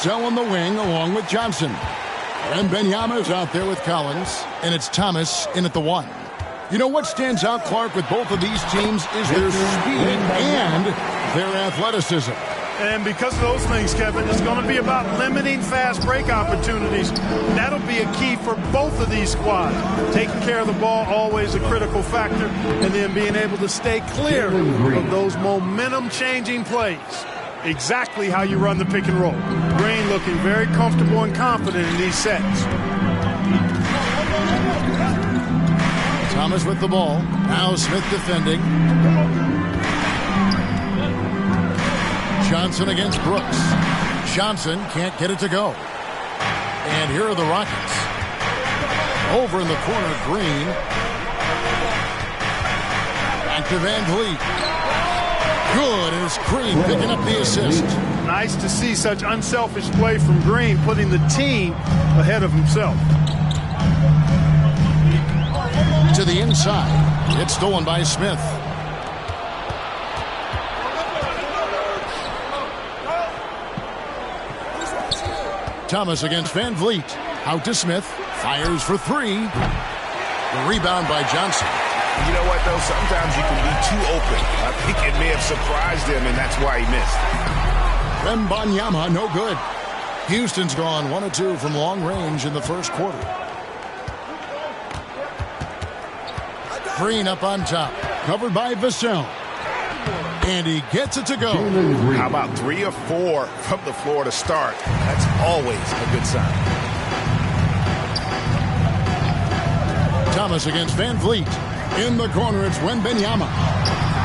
So on the wing along with Johnson. And Benyama's out there with Collins. And it's Thomas in at the 1. You know what stands out, Clark, with both of these teams is their speed and their athleticism. And because of those things, Kevin, it's going to be about limiting fast break opportunities. That'll be a key for both of these squads. Taking care of the ball, always a critical factor, and then being able to stay clear of those momentum-changing plays. Exactly how you run the pick and roll. Green looking very comfortable and confident in these sets. Thomas with the ball. Now Smith defending. Johnson against Brooks. Johnson can't get it to go. And here are the Rockets. Over in the corner, Green. Back to Van Vliet. Good, and it's Green picking up the assist. Nice to see such unselfish play from Green, putting the team ahead of himself. To the inside. It's stolen by Smith. Thomas against Van Vliet. Out to Smith. Fires for 3. The rebound by Johnson. You know what, though? Sometimes you can be too open. I think it may have surprised him, and that's why he missed. Wembanyama, no good. Houston's gone 1 of 2 from long range in the first quarter. Green up on top. Covered by Vassell. And he gets it to go. How about 3 or 4 from the floor to start? That's always a good sign. Thomas against Van Vliet. In the corner, it's Wembanyama.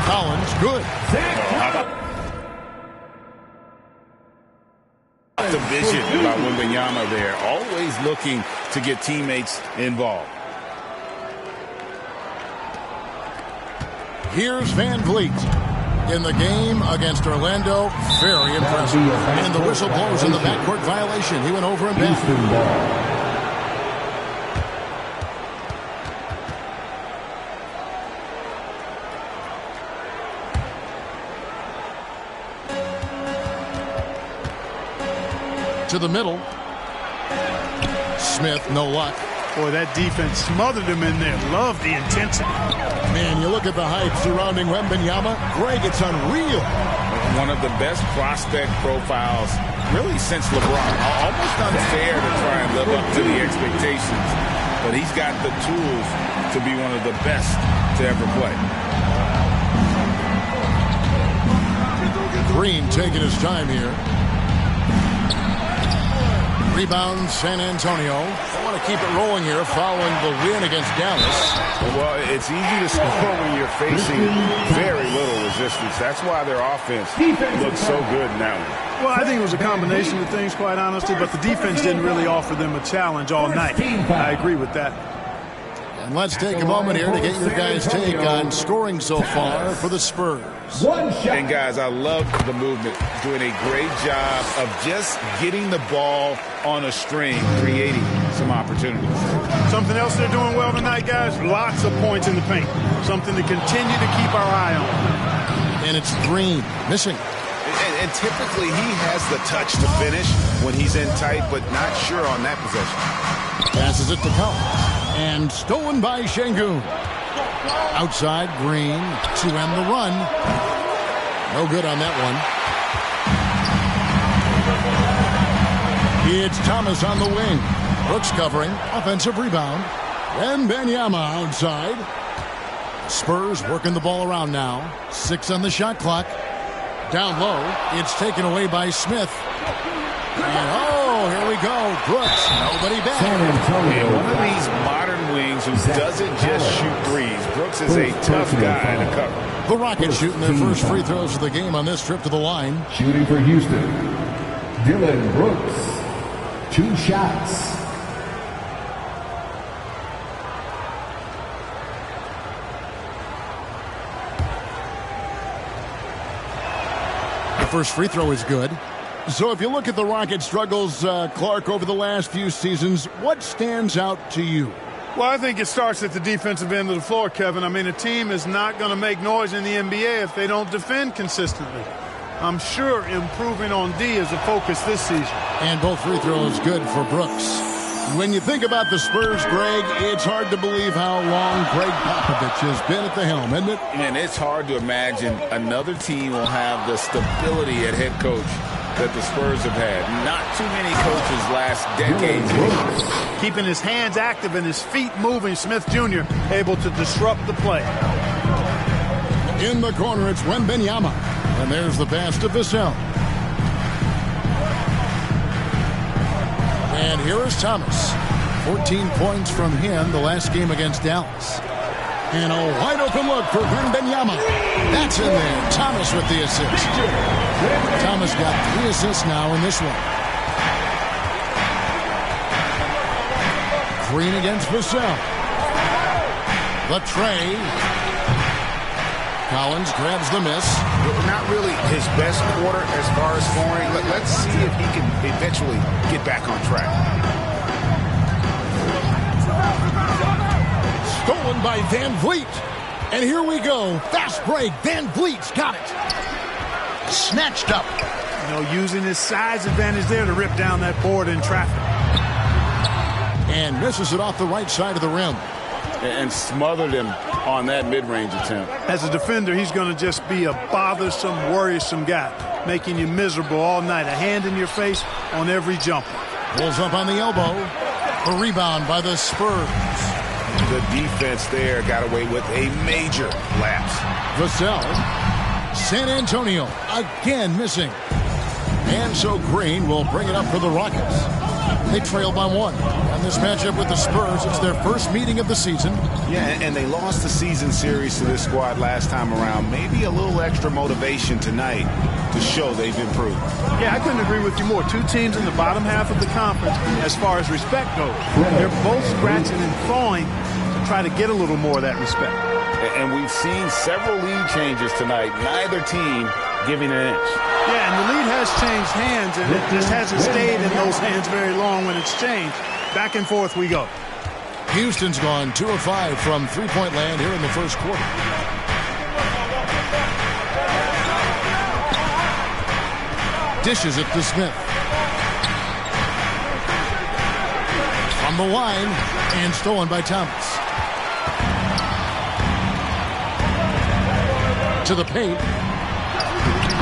Collins, good. The vision by Wembanyama there. Always looking to get teammates involved. Here's Van Vliet. In the game against Orlando, very impressive. And the whistle blows in the backcourt violation. He went over and back. To the middle. Smith, no luck. Boy, that defense smothered him in there. Love the intensity. Man, you look at the hype surrounding Wembanyama. Greg, it's unreal. One of the best prospect profiles, really, since LeBron. Almost unfair to try and live up to the expectations. But he's got the tools to be one of the best to ever play. Green taking his time here. Rebound, San Antonio. I want to keep it rolling here following the win against Dallas. Well, it's easy to score when you're facing very little resistance. That's why their offense looks so good now. Well, I think it was a combination of things, quite honestly, but the defense didn't really offer them a challenge all night. I agree with that. And let's take a moment here to get your guys' take on scoring so far for the Spurs. And, guys, I love the movement. Doing a great job of just getting the ball on a string, creating some opportunities. Something else they're doing well tonight, guys, lots of points in the paint. Something to continue to keep our eye on. And it's Green missing. And typically he has the touch to finish when he's in tight, but not sure on that possession. Passes it to Collins. And stolen by Şengün. Outside, Green to end the run. No good on that one. It's Thomas on the wing. Brooks covering. Offensive rebound. Wembanyama outside. Spurs working the ball around now. 6 on the shot clock. Down low. It's taken away by Smith. And here we go. Brooks. Nobody back. San Antonio. One of these modern wings who doesn't just shoot threes. Brooks is a tough guy to cover. The Rockets shooting their first free throws of the game on this trip to the line. Shooting for Houston, Dillon Brooks. 2 shots. The first free throw is good. So if you look at the Rockets' struggles, Clark, over the last few seasons, what stands out to you? Well, I think it starts at the defensive end of the floor, Kevin. I mean, a team is not going to make noise in the NBA if they don't defend consistently. I'm sure improving on D is a focus this season. And both free throws good for Brooks. When you think about the Spurs, Greg, it's hard to believe how long Greg Popovich has been at the helm, isn't it? And it's hard to imagine another team will have the stability at head coach that the Spurs have had. Not too many coaches last decade. Keeping his hands active and his feet moving, Smith Jr. able to disrupt the play. In the corner, it's Wembanyama. And there's the pass to Vassell. And here is Thomas. 14 points from him the last game against Dallas. And a wide open look for Wembanyama. That's in there. Thomas with the assist. Thomas got 3 assists now in this one. Green against Vassell. The tray. Collins grabs the miss. Not really his best quarter as far as scoring. Let's see if he can eventually get back on track. Stolen by Van Vliet. And here we go. Fast break. Van Vliet's got it. Snatched up. Using his size advantage there to rip down that board in traffic. And misses it off the right side of the rim. And smothered him on that mid-range attempt. As a defender, he's going to just be a bothersome, worrisome guy, making you miserable all night. A hand in your face on every jumper. Pulls up on the elbow. A rebound by the Spurs. The defense there got away with a major lapse. Vassell. San Antonio again missing. And so Green will bring it up for the Rockets. They trail by 1. And this matchup with the Spurs, it's their first meeting of the season. Yeah, and they lost the season series to this squad last time around. Maybe a little extra motivation tonight to show they've improved. Yeah, I couldn't agree with you more. 2 teams in the bottom half of the conference as far as respect goes. They're both scratching and clawing to try to get a little more of that respect. And we've seen several lead changes tonight. Neither team giving an inch. Yeah, and the lead has changed hands, and it just hasn't stayed in those hands very long when it's changed. Back and forth we go. Houston's gone 2 of 5 from three-point land here in the first quarter. Dishes it to Smith. On the line, and stolen by Thomas. To the paint.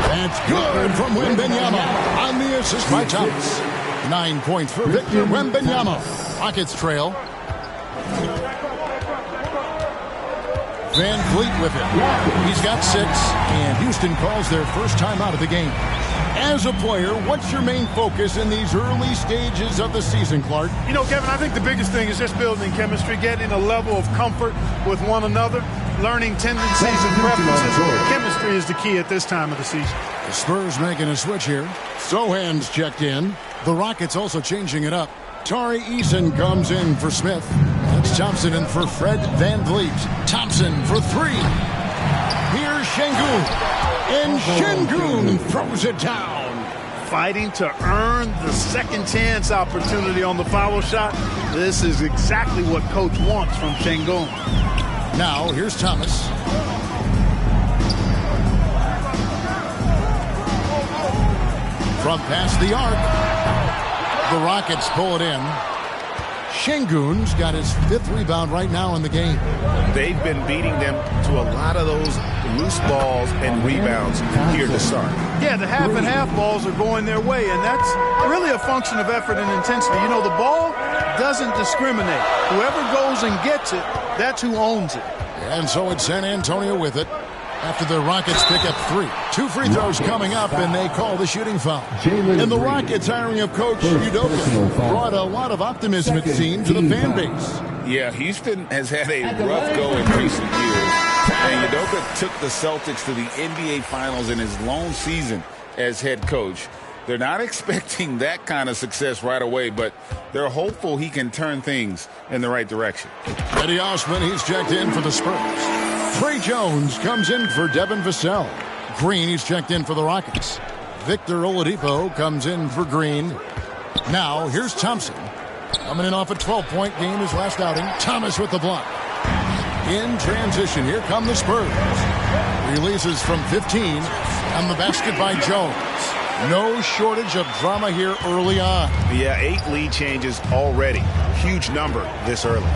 That's good from Wembanyama on the assist by Thomas. 9 points for Victor Wembanyama. Rockets trail. Van Vliet with it. He's got 6, and Houston calls their first timeout of the game. As a player, what's your main focus in these early stages of the season, Clark? Kevin, I think the biggest thing is just building chemistry, getting a level of comfort with one another, learning tendencies and preferences. Chemistry is the key at this time of the season. The Spurs making a switch here. Sohan's checked in. The Rockets also changing it up. Tari Eason comes in for Smith. That's Thompson in for Fred Van Vliet. Thompson for 3. Here's Şengün. And Şengün throws it down. Fighting to earn the second chance opportunity on the foul shot. This is exactly what coach wants from Şengün. Now, here's Thomas. From past the arc. The Rockets pull it in. Şengün's got his 5th rebound right now in the game. They've been beating them to a lot of those loose balls and rebounds here to start. Yeah, the half and half balls are going their way, and that's really a function of effort and intensity. The ball doesn't discriminate. Whoever goes and gets it, that's who owns it. And so it's San Antonio with it after the Rockets pick up 3. 2 free throws coming up, and they call the shooting foul. And the Rockets hiring of Coach Udoka brought a lot of optimism, it seems, to the fan base. Yeah, Houston has had a rough go in recent years. And Udoka took the Celtics to the NBA Finals in his lone season as head coach. They're not expecting that kind of success right away, but they're hopeful he can turn things in the right direction. Eddie Osman, he's checked in for the Spurs. Trey Jones comes in for Devin Vassell. Green, he's checked in for the Rockets. Victor Oladipo comes in for Green. Now, here's Thompson. Coming in off a 12-point game his last outing. Thomas with the block. In transition, here come the Spurs. Releases from 15. On the basket by Jones. No shortage of drama here early on. Yeah, 8 lead changes already. Huge number this early.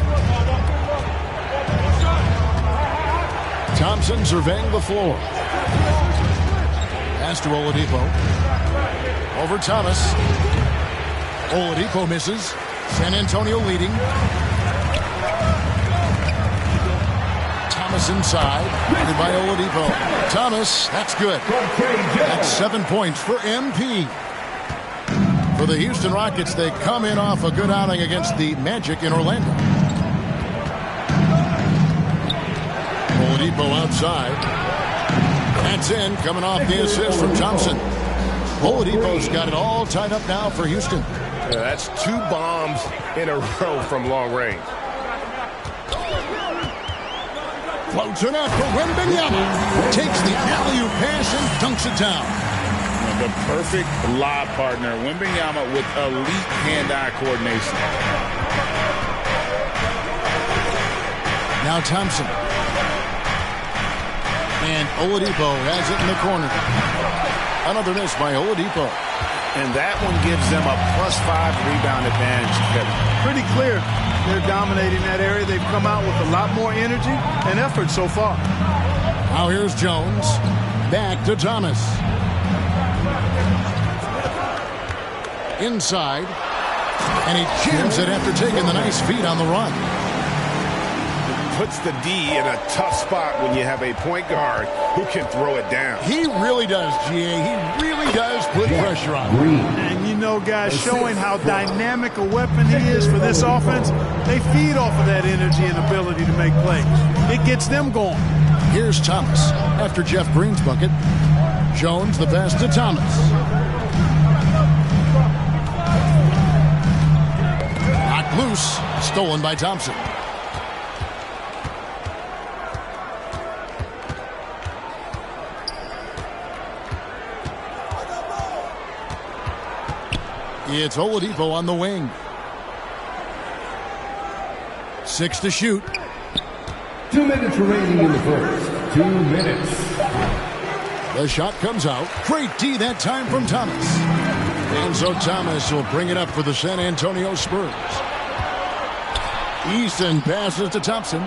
Thompson surveying the floor. Pass to Oladipo. Over Thomas. Oladipo misses. San Antonio leading. Thomas inside. Guarded by Oladipo. Thomas, that's good. That's 7 points for MP. For the Houston Rockets, they come in off a good outing against the Magic in Orlando. Oladipo outside. That's in, coming off the assist from Thompson. Oladipo's got it all tied up now for Houston. Yeah, that's 2 bombs in a row from long range. Floats it up for Wembanyama. Takes the alley-oop pass and dunks it down. The perfect lob partner. Wembanyama with elite hand-eye coordination. Now Thompson. And Oladipo has it in the corner. Another miss by Oladipo. And that one gives them a +5 rebound advantage, Kevin. Pretty clear. They're dominating that area. They've come out with a lot more energy and effort so far. Now here's Jones. Back to Thomas. Inside. And he jams it after taking the nice feed on the run. Puts the D in a tough spot when you have a point guard who can throw it down. He really does, GA. He really does put pressure on him. And you know, guys, showing how dynamic a weapon he is for this offense, they feed off of that energy and ability to make plays. It gets them going. Here's Thomas after Jeff Green's bucket. Jones the pass to Thomas. Knocked loose. Stolen by Thompson. It's Oladipo on the wing. 6 to shoot. 2 minutes remaining in the first. 2 minutes. The shot comes out. Great D that time from Thomas. And so Thomas will bring it up for the San Antonio Spurs. Easton passes to Thompson.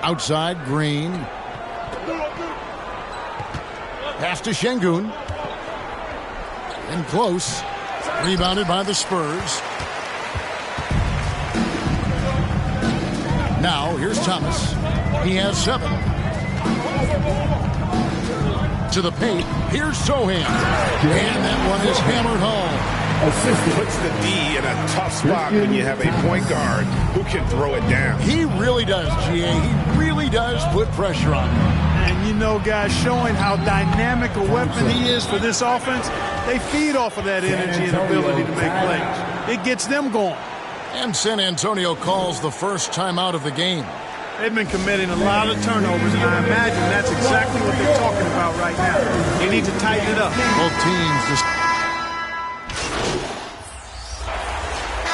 Outside, Green. Pass to Şengün. And close. Rebounded by the Spurs. Now, here's Thomas. He has 7. To the paint. Here's Sohan. And that one is hammered home. Puts the D in a tough spot when you have a point guard who can throw it down. He really does, GA. He really does put pressure on him. And you know, guys, showing how dynamic a weapon he is for this offense, they feed off of that energy and ability to make plays. It gets them going. And San Antonio calls the first timeout of the game. They've been committing a lot of turnovers, and I imagine that's exactly what they're talking about right now. They need to tighten it up. Both teams just...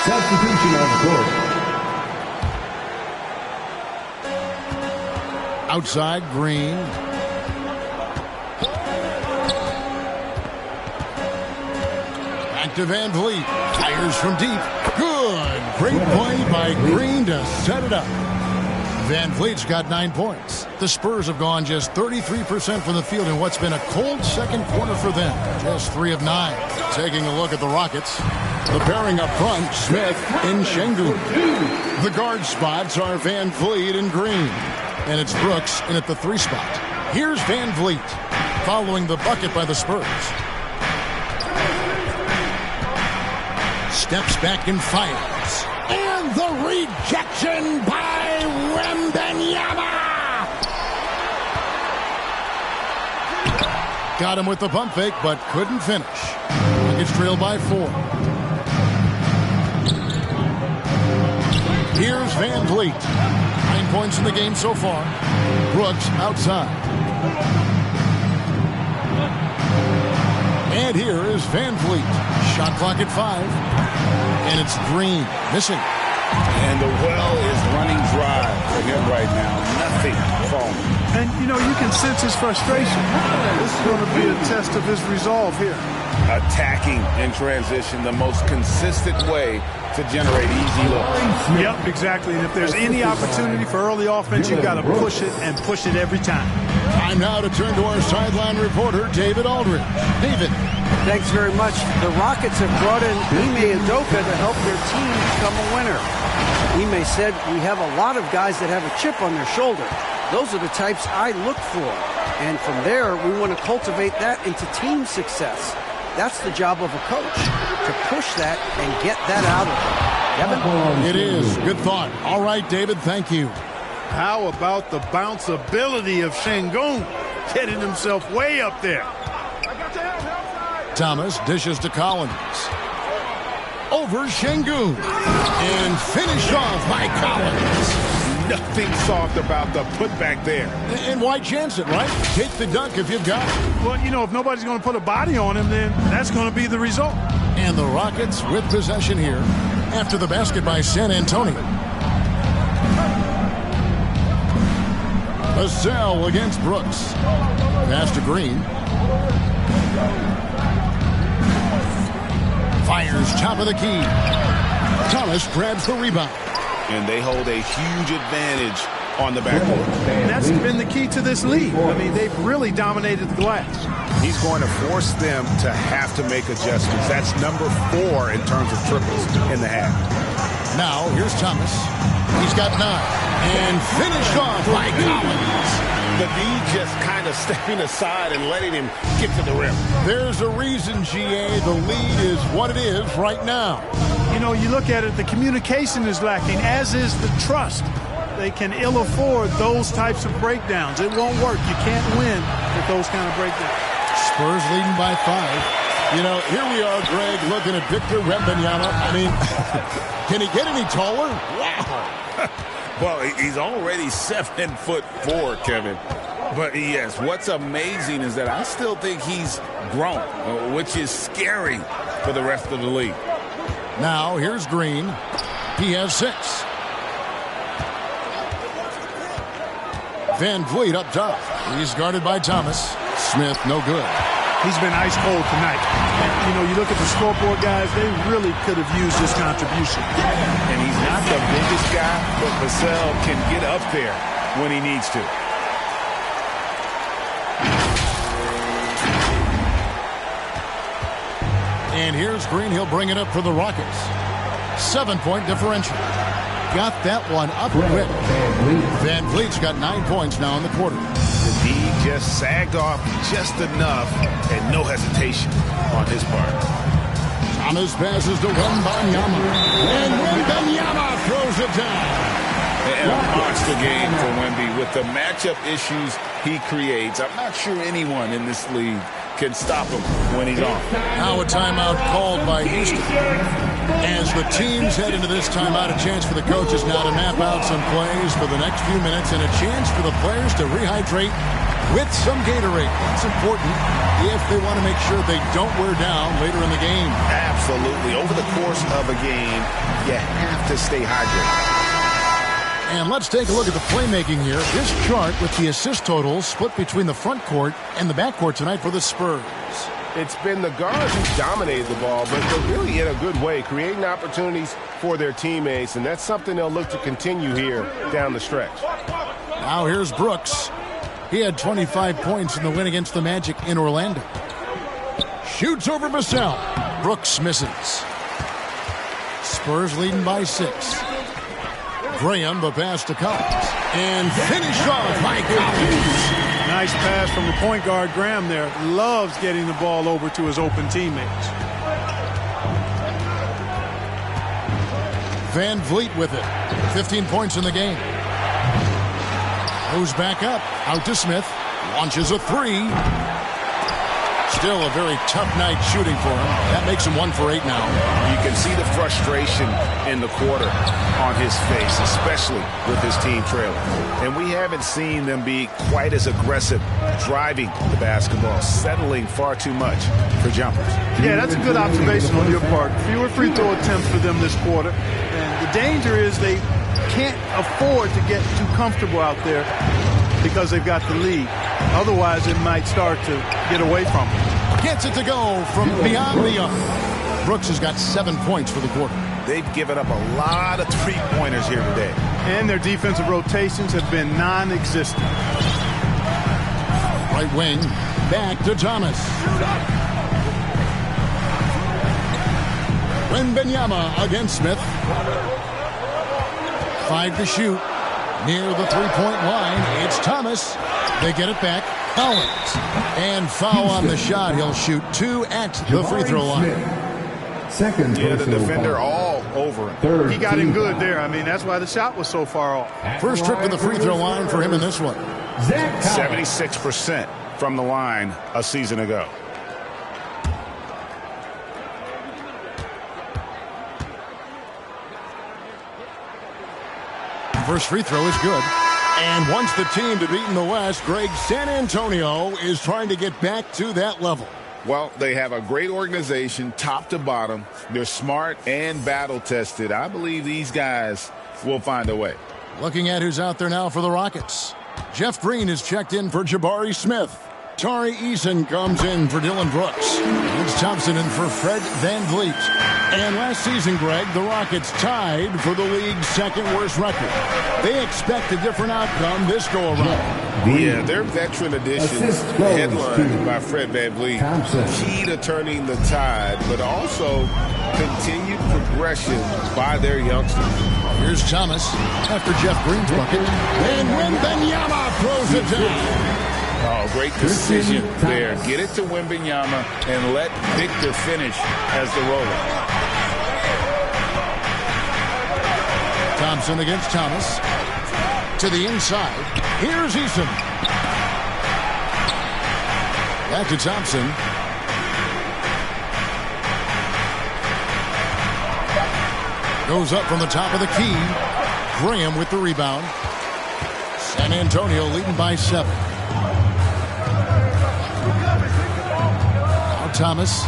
Substitution on the court. Outside, Green. Back to Van Vliet. Fires from deep. Good. Great play by Green to set it up. Van Vliet's got 9 points. The Spurs have gone just 33% from the field in what's been a cold second quarter for them. Just 3 of 9. Taking a look at the Rockets. The pairing up front, Smith and Şengün. The guard spots are Van Vliet and Green. And it's Brooks in at the 3 spot. Here's Van Vliet following the bucket by the Spurs. Steps back and fires. And the rejection by Wembanyama. Got him with the pump fake, but couldn't finish. Rockets trailed by 4. Here's Van Vliet. 9 points in the game so far. Brooks outside. And here is Van Vliet. Shot clock at 5. And it's Green missing. And the well is running dry for him right now. Nothing falling. And, you know, you can sense his frustration. This is going to be a test of his resolve here. Attacking in transition, the most consistent way to generate easy looks. Yep, exactly. And if there's any opportunity for early offense, you've got to push it and push it every time. Time now to turn to our sideline reporter, David Aldridge. David. Thanks very much. The Rockets have brought in Ime Udoka to help their team become a winner. Ime said, "We have a lot of guys that have a chip on their shoulder. Those are the types I look for. And from there, we want to cultivate that into team success. That's the job of a coach, to push that and get that out of them." Kevin? It is. Good thought. All right, David, thank you. How about the bounceability of Sengun, getting himself way up there? Thomas dishes to Collins. Over Sengun. And finished off by Collins. Nothing soft about the putback there. And why chance it, right? Take the dunk if you've got it. Well, you know, if nobody's going to put a body on him, then that's going to be the result. And the Rockets with possession here after the basket by San Antonio. Vassell against Brooks. Pass to Green. Fires top of the key. Thomas grabs the rebound. And they hold a huge advantage on the backcourt. And that's been the key to this lead. I mean, they've really dominated the glass. He's going to force them to have to make adjustments. That's number 4 in terms of triples in the half. Now, here's Thomas. He's got 9. And finished off by Collins. The D just kind of stepping aside and letting him get to the rim. There's a reason, GA, the lead is what it is right now. You know, you look at it, the communication is lacking, as is the trust. They can ill afford those types of breakdowns. It won't work. You can't win with those kind of breakdowns. Spurs leading by 5. You know, here we are, Greg, looking at Victor Wembanyama. I mean, can he get any taller? Wow. Well, he's already 7'4", Kevin. But yes, what's amazing is that I still think he's grown, which is scary for the rest of the league. Now, here's Green. He has 6. Van Vliet up top. He's guarded by Thomas. Smith, no good. He's been ice cold tonight. And, you know, you look at the scoreboard, guys, they really could have used his contribution. And he's not the biggest guy, but Vassell can get up there when he needs to. And here's Green. He'll bring it up for the Rockets. 7-point differential. Got that one up quick. Van Vliet's got 9 points now in the quarter. The D just sagged off just enough and no hesitation on his part. Thomas passes to Wembanyama. And Wembanyama throws it down. And a monster game for Wemby with the matchup issues he creates. I'm not sure anyone in this league can stop him when he's on. Now a timeout called by Houston. As the teams head into this timeout, a chance for the coaches now to map out some plays for the next few minutes and a chance for the players to rehydrate with some Gatorade. That's important if they want to make sure they don't wear down later in the game. Absolutely. Over the course of a game, you have to stay hydrated. And let's take a look at the playmaking here. This chart with the assist totals split between the front court and the back court tonight for the Spurs. It's been the guards who dominated the ball, but they're really in a good way, creating opportunities for their teammates, and that's something they'll look to continue here down the stretch. Now here's Brooks. He had 25 points in the win against the Magic in Orlando. Shoots over Vassell. Brooks misses. Spurs leading by 6. Graham, the pass to Collins. And finished off by Collins. Nice pass from the point guard, Graham there. Loves getting the ball over to his open teammates. Van Vliet with it. 15 points in the game. Moves back up. Out to Smith. Launches a 3. Still a very tough night shooting for him. That makes him 1 for 8 now. You can see the frustration in the quarter on his face, especially with his team trailing. And we haven't seen them be quite as aggressive driving the basketball, settling far too much for jumpers. Yeah, that's a good observation on your part. Fewer free throw attempts for them this quarter. And the danger is they can't afford to get too comfortable out there. because they've got the lead. Otherwise, it might start to get away from them. Gets it to go from beyond the arc. Brooks has got 7 points for the quarter. They've given up a lot of three-pointers here today. And their defensive rotations have been non-existent. Right wing, back to Thomas. Wembanyama against Smith. 5 to shoot. Near the three-point line, it's Thomas. They get it back. Collins. And foul on the shot. He'll shoot 2 at the free throw line. Second Yeah, the personal defender foul. all over him. Third He got him team good foul. there. I mean, that's why the shot was so far off. First trip to the free throw line for him in this one. Zach Collins. 76% from the line a season ago. First free throw is good. And wants the team to beat in the West, Greg, San Antonio is trying to get back to that level. Well, they have a great organization, top to bottom. They're smart and battle-tested. I believe these guys will find a way. Looking at who's out there now for the Rockets. Jeff Green is checked in for Jabari Smith. Tari Eason comes in for Dylan Brooks. It's Thompson in for Fred VanVleet. And last season, Greg, the Rockets tied for the league's second worst record. They expect a different outcome this go-around. Yeah, their veteran addition, Assist goes headlined to by Fred VanVleet, Thompson. key to turning the tide, but also continued progression by their youngsters. Here's Thomas after Jeff Green's bucket. And Wembanyama throws it down. Oh, great decision there. Get it to Wembanyama and let Victor finish as the roller. Thompson against Thomas. To the inside. Here's Eason. Back to Thompson. Goes up from the top of the key. Graham with the rebound. San Antonio leading by 7. Now Thomas.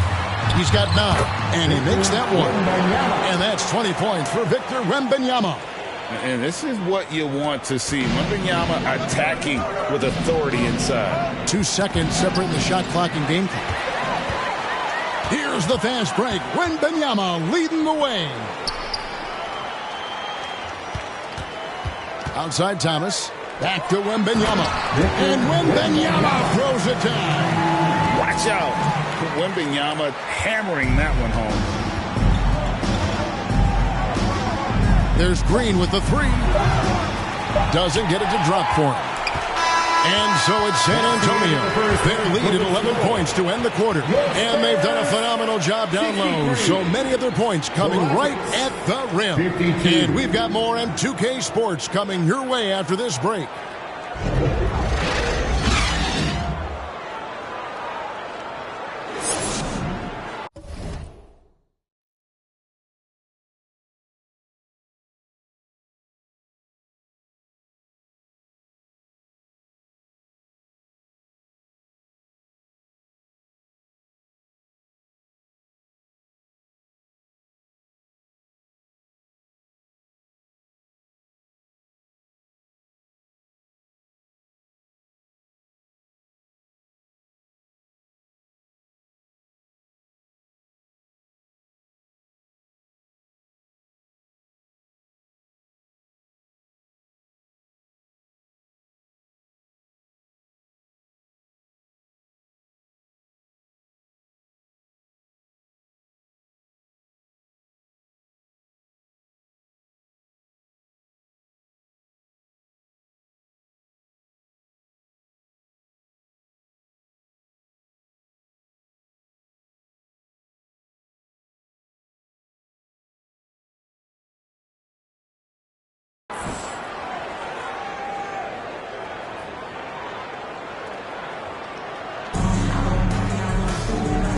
He's got 9. And he makes that one. And that's 20 points for Victor Wembanyama. And this is what you want to see. Wembanyama attacking with authority inside. 2 seconds separating the shot clock and game clock. Here's the fast break. Wembanyama leading the way. Outside Thomas. Back to Wembanyama. And Wembanyama throws it down. Watch out. Wembanyama hammering that one home. There's Green with the 3. Doesn't get it to drop for him. And so it's San Antonio. Their lead at 11 points to end the quarter. And they've done a phenomenal job down low. So many of their points coming right at the rim. And we've got more on 2K Sports coming your way after this break.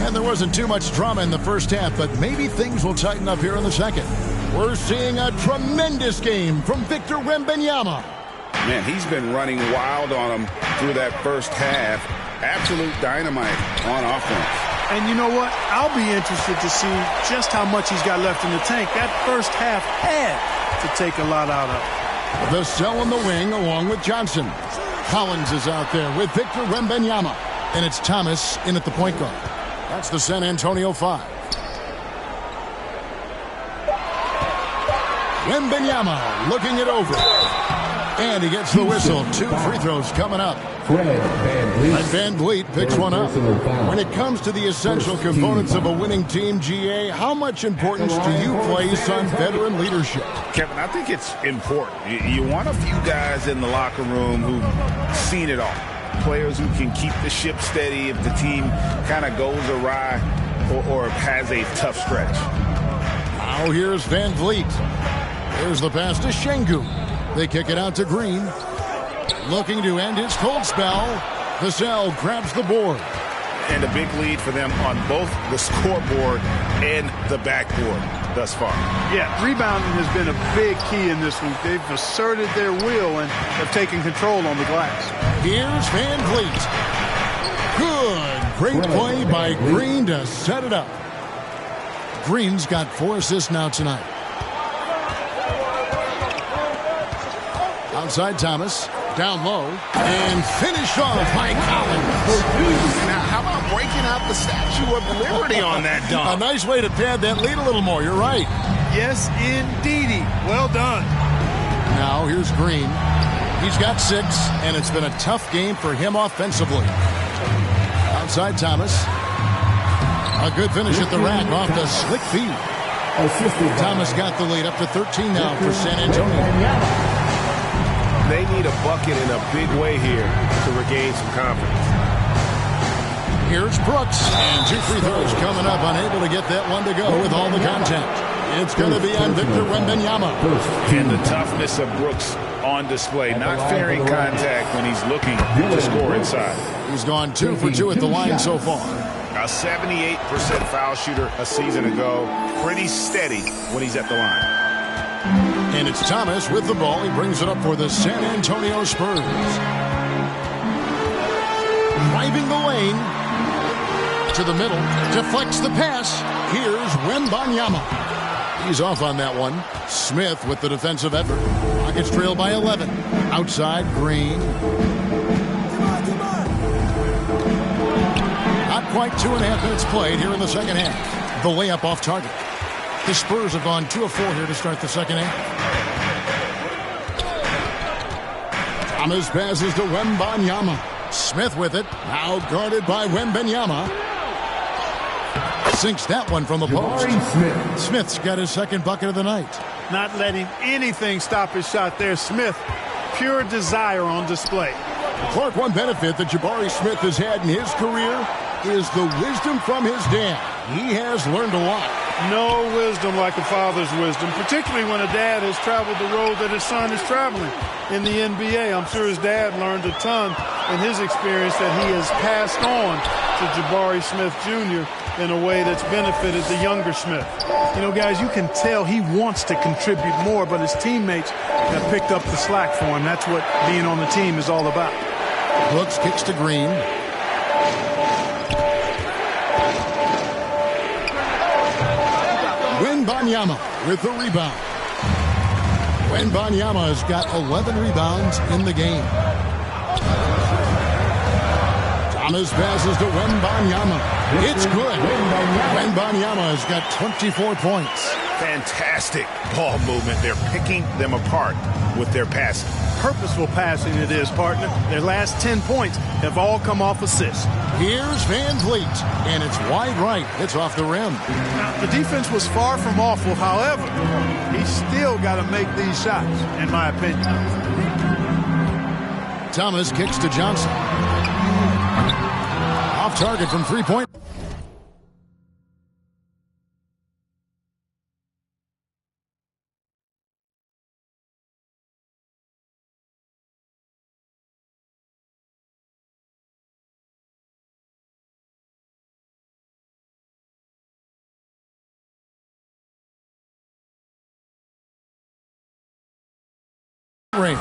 And there wasn't too much drama in the first half, but maybe things will tighten up here in the second. We're seeing a tremendous game from Victor Wembanyama. Man, he's been running wild on him through that first half. Absolute dynamite on offense. And you know what? I'll be interested to see just how much he's got left in the tank. That first half had to take a lot out of it. The cell in the wing along with Johnson. Collins is out there with Victor Wembanyama. And it's Thomas in at the point guard. That's the San Antonio 5. Wembanyama looking it over. And he gets the whistle. 2 free throws coming up. Fred Van Vliet picks one up. When it comes to the essential components of a winning team, GA, how much importance do you place on veteran leadership? Kevin, I think it's important. You want a few guys in the locker room who've seen it all. Players who can keep the ship steady if the team kind of goes awry or has a tough stretch. Now here's Van Vliet. Here's the pass to Şengün. They kick it out to Green. Looking to end his cold spell. Vassell grabs the board. And a big lead for them on both the scoreboard and the backboard thus far. Yeah, rebounding has been a big key in this one. They've asserted their will and have taken control on the glass. Here's Van Vliet. Good. Great play by Green to set it up. Green's got 4 assists now tonight. Outside Thomas. Down low. And finished off by Collins. Now, how about breaking out the Statue of Liberty on that dunk? A nice way to pad that lead a little more. You're right. Yes, indeedy. Well done. Now here's Green. He's got 6, and it's been a tough game for him offensively. Outside Thomas. A good finish at the rack off the slick feed. Thomas got the lead up to 13 now for San Antonio. They need a bucket in a big way here to regain some confidence. Here's Brooks, and 2 free throws coming up, unable to get that one to go with all the contact. It's going to be on Victor Wembanyama. And the toughness of Brooks on display, not fearing contact when he's looking to score inside. He's gone 2 for 2 at the line so far. A 78% foul shooter a season ago. Pretty steady when he's at the line. And it's Thomas with the ball. He brings it up for the San Antonio Spurs. Driving the lane to the middle. Deflects the pass. Here's Wembanyama. He's off on that one. Smith with the defensive effort. Rockets trail by 11. Outside, Green. Not quite 2.5 minutes played here in the second half. The layup off target. The Spurs have gone 2 of 4 here to start the second half. Thomas passes to Wembanyama. Smith with it. Now guarded by Wembanyama. Sinks that one from the post. Smith's got his second bucket of the night. Not letting anything stop his shot there. Smith, pure desire on display. Clark, one benefit that Jabari Smith has had in his career is the wisdom from his dad. He has learned a lot. No wisdom like a father's wisdom, particularly when a dad has traveled the road that his son is traveling in the NBA. I'm sure his dad learned a ton in his experience that he has passed on to Jabari Smith Jr. in a way that's benefited the younger Smith. You know, guys, you can tell he wants to contribute more, but his teammates have picked up the slack for him. That's what being on the team is all about. Brooks kicks to Green. Wembanyama with the rebound. Wembanyama has got 11 rebounds in the game. Thomas passes to Wembanyama. It's good. Wembanyama has got 24 points. Fantastic ball movement. They're picking them apart with their passing. Purposeful passing it is, partner. Their last 10 points have all come off assists. Here's Van Vliet, and it's wide right. It's off the rim. Now, the defense was far from awful. However, he's still got to make these shots, in my opinion. Thomas kicks to Johnson. Off target from three-point. Range.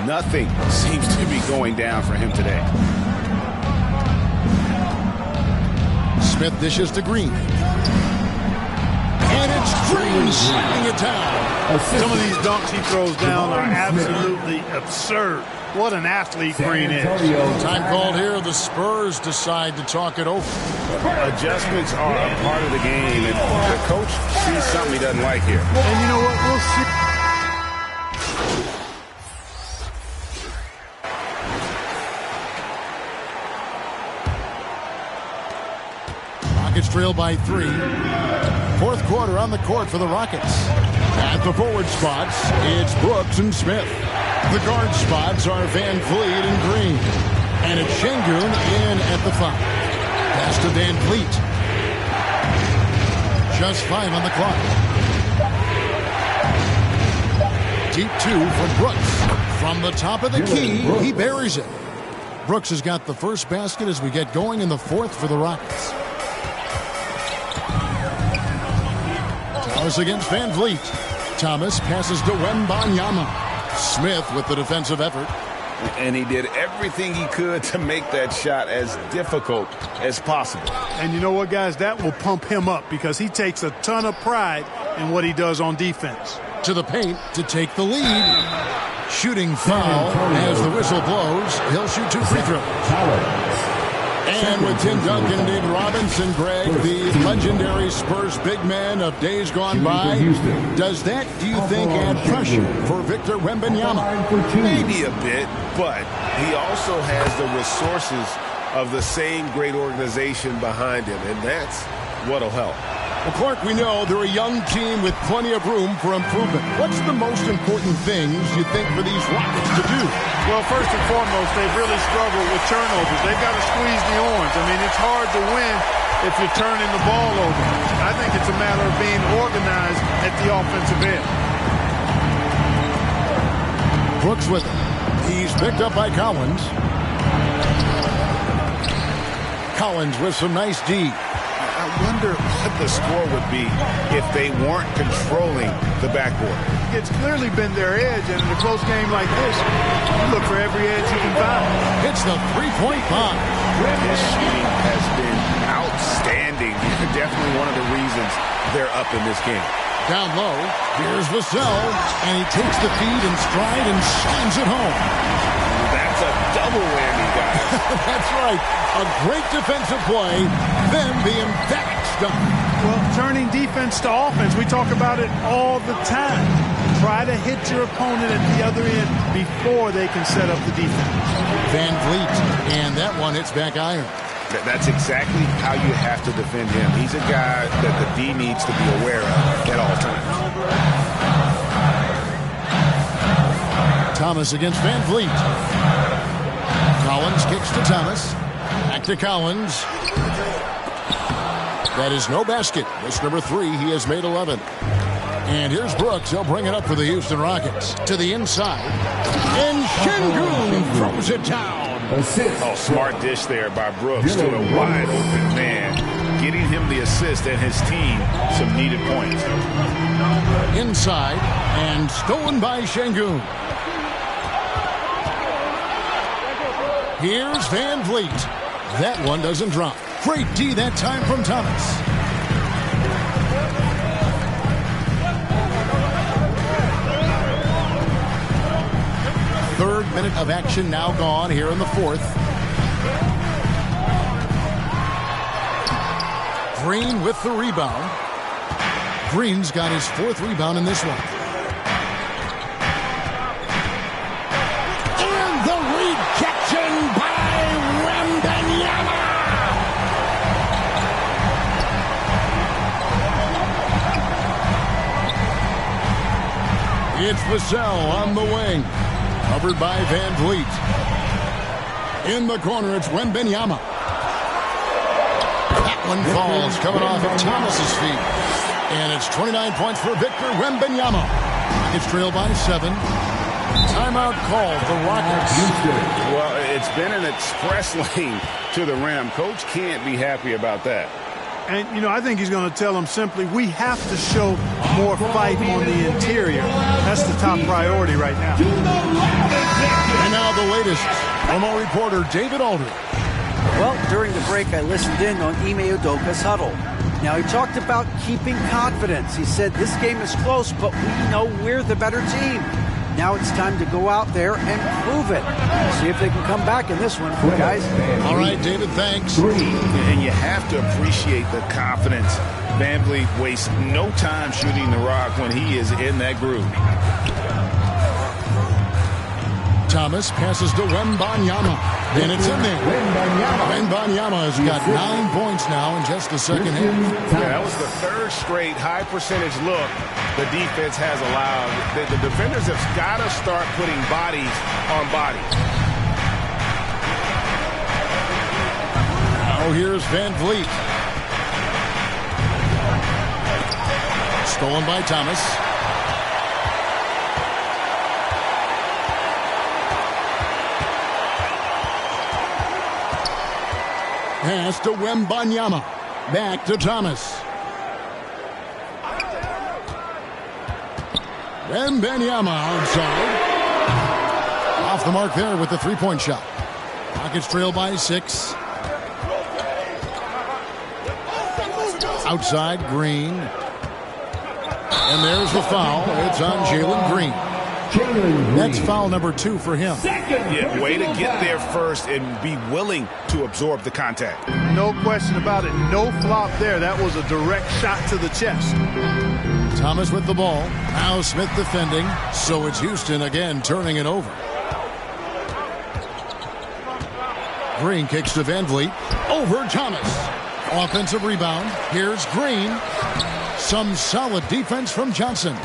Nothing seems to be going down for him today. Smith dishes to Green. And it's Green slamming it down. Some of these dunks he throws down are absolutely absurd. What an athlete Green is. Time called here. The Spurs decide to talk it over. Adjustments are a part of the game, and the coach sees something he doesn't like here. And you know what? We'll see. Rockets trail by 3. Fourth quarter on the court for the Rockets. At the forward spots, it's Brooks and Smith. The guard spots are Van Vliet and Green. And it's Şengün in at the 5. Pass to Van Vliet. Just 5 on the clock. Deep 2 for Brooks. From the top of the key, he buries it. Brooks has got the first basket as we get going in the fourth for the Rockets. Thomas against Van Vliet. Thomas passes to Wembanyama. Smith with the defensive effort. And he did everything he could to make that shot as difficult as possible. And you know what, guys? That will pump him up because he takes a ton of pride in what he does on defense. To the paint to take the lead. Shooting foul as the whistle blows. He'll shoot 2 free throws. And with Tim Duncan and David Robinson, Greg, the legendary Spurs big man of days gone by, does that, do you think, add pressure for Victor Wembanyama? Maybe a bit, but he also has the resources of the same great organization behind him, and that's what'll help. Well, Clark, we know they're a young team with plenty of room for improvement. What's the most important things you think for these Rockets to do? Well, first and foremost, they've really struggled with turnovers. They've got to squeeze the orange. I mean, it's hard to win if you're turning the ball over. I think it's a matter of being organized at the offensive end. Brooks with him. He's picked up by Collins. Collins with some nice D. I wonder what the score would be if they weren't controlling the backboard. It's clearly been their edge, and in a close game like this, you look for every edge you can find. It's the three-point bomb. His shooting has been outstanding. Definitely one of the reasons they're up in this game. Down low, here's Vassell, and he takes the feed in stride and slams it home. That's a double whammy, guys. That's right. A great defensive play, then the emphatic stop. Well, turning defense to offense, we talk about it all the time. Try to hit your opponent at the other end before they can set up the defense. Van Vliet, and that one hits back iron. That's exactly how you have to defend him. He's a guy that the D needs to be aware of at all times. Thomas against Van Vliet. Collins kicks to Thomas. Back to Collins. That is no basket. Miss number 3. He has made 11. And here's Brooks. He'll bring it up for the Houston Rockets. To the inside. And Şengün throws it down. Oh, smart dish there by Brooks to a wide open man. Getting him the assist and his team some needed points. Inside. And stolen by Şengün. Here's Van Vliet. That one doesn't drop. Great D that time from Thomas. Third minute of action now gone here in the fourth. Green with the rebound. Green's got his 4th rebound in this one. And the rejection by Wembanyama. It's Vassell on the wing. Covered by Van Vliet. In the corner, it's Wembanyama. That one falls, coming off of Thomas's feet. And it's 29 points for Victor Wembanyama. It's trailed by 7. Timeout called the Rockets. Well, it's been an express lane to the rim. Coach can't be happy about that. And, you know, I think he's going to tell them simply, we have to show more fight on the interior. That's the top priority right now. And now the latest from our reporter, David Aldridge. Well, during the break, I listened in on Ime Udoka's huddle. Now, he talked about keeping confidence. He said this game is close, but we know we're the better team. Now it's time to go out there and prove it. See if they can come back in this one, guys. All right, David, thanks. And you have to appreciate the confidence. VanVleet wastes no time shooting the rock when he is in that groove. Thomas passes to Wembanyama, and it's in there. Wembanyama has got 9 points now in just the second half. Yeah, that was the third straight high-percentage look the defense has allowed. The defenders have got to start putting bodies on bodies. Now here's VanVleet. Stolen by Thomas. Pass to Wembanyama. Back to Thomas. Wembanyama outside. Off the mark there with the three-point shot. Rockets trail by 6. Outside, Green. And there's the foul. It's on Jalen Green. That's foul number 2 for him. Yeah, way to get there first and be willing to absorb the contact. No question about it. No flop there. That was a direct shot to the chest. Thomas with the ball. Now Smith defending. So it's Houston again turning it over. Green kicks to VanVleet. Over Thomas. Offensive rebound. Here's Green. Some solid defense from Johnson.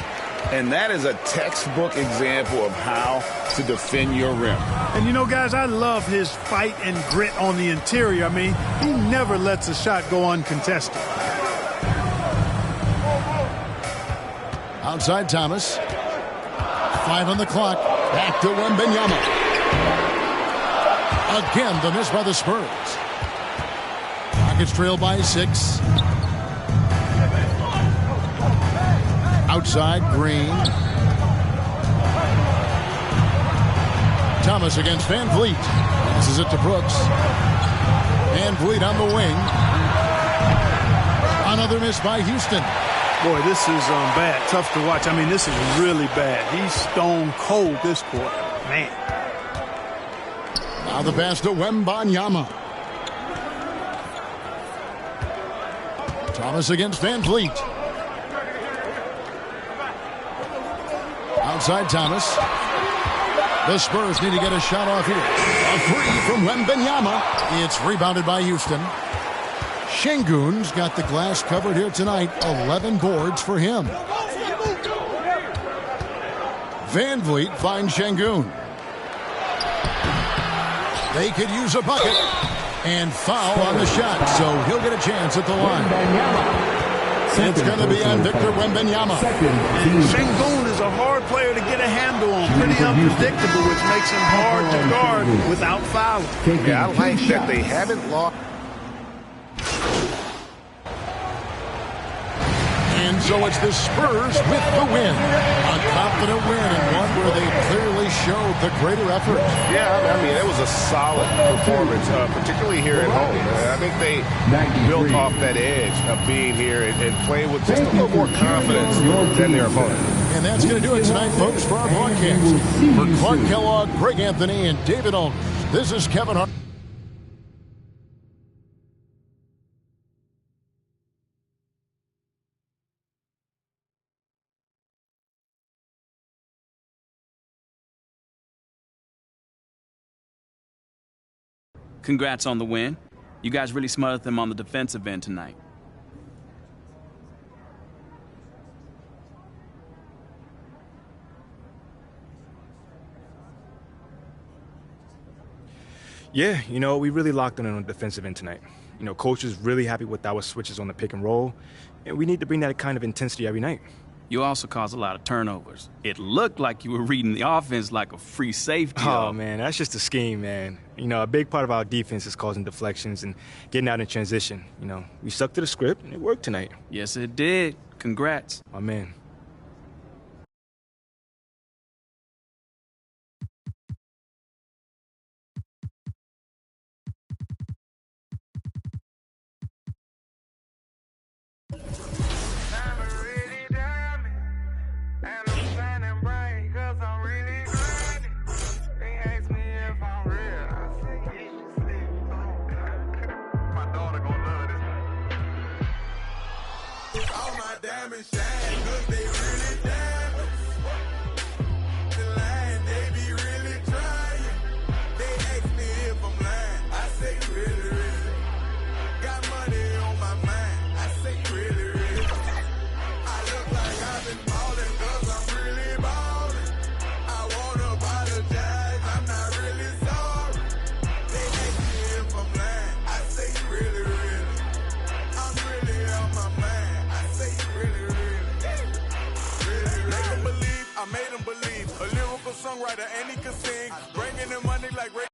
And that is a textbook example of how to defend your rim. And you know, guys, I love his fight and grit on the interior. I mean, he never lets a shot go uncontested. Outside Thomas. 5 on the clock. Back to Wembanyama. Again, the miss by the Spurs. Rockets trail by 6. Outside, Green. Thomas against VanVleet. Passes it to Brooks. VanVleet on the wing. Another miss by Houston. Boy, this is bad. Tough to watch. I mean, this is really bad. He's stone cold this quarter. Man. Now the pass to Wembanyama. Thomas against VanVleet. Outside Thomas. The Spurs need to get a shot off here. A 3 from Wembanyama. It's rebounded by Houston. Şengün's got the glass covered here tonight. 11 boards for him. VanVleet finds Şengün. They could use a bucket. And foul on the shot, so he'll get a chance at the line. It's going to be on Victor Wembanyama. Şengün is a hard player to get a handle on. Pretty unpredictable, which makes him hard to guard without fouling. Yeah, I like that they haven't lost. And so it's the Spurs with the win. A confident win and one where they clearly showed the greater effort. Yeah, I mean, it was a solid performance, particularly here at home. I think they built off that edge of being here and playing with just a little more confidence than their opponent. And that's going to do it tonight, folks, for our broadcast. For Clark Kellogg, Greg Anthony, and David Aldridge, this is Kevin Hart. Congrats on the win. You guys really smothered them on the defensive end tonight. Yeah, you know, we really locked in on the defensive end tonight. You know, coach is really happy with our switches on the pick and roll, and we need to bring that kind of intensity every night. You also caused a lot of turnovers. It looked like you were reading the offense like a free safety. Oh, man, that's just a scheme, man. You know, a big part of our defense is causing deflections and getting out in transition. You know, we stuck to the script, and it worked tonight. Yes, it did. Congrats. My man. diamonds shine, 'cause they really diamonds. The line, they be really trying. They ask me if I'm lying, I say really, really. Got money on my mind, I say really, really. I look like I've been ballin', 'cause I'm really ballin'. I wanna apologize, I'm not really sorry. They ask me if I'm lying, I say really, really. I'm really on my mind, I say really, really. Really, make them believe, I made them believe. A lyrical songwriter and he can sing, bringing in money like Ray.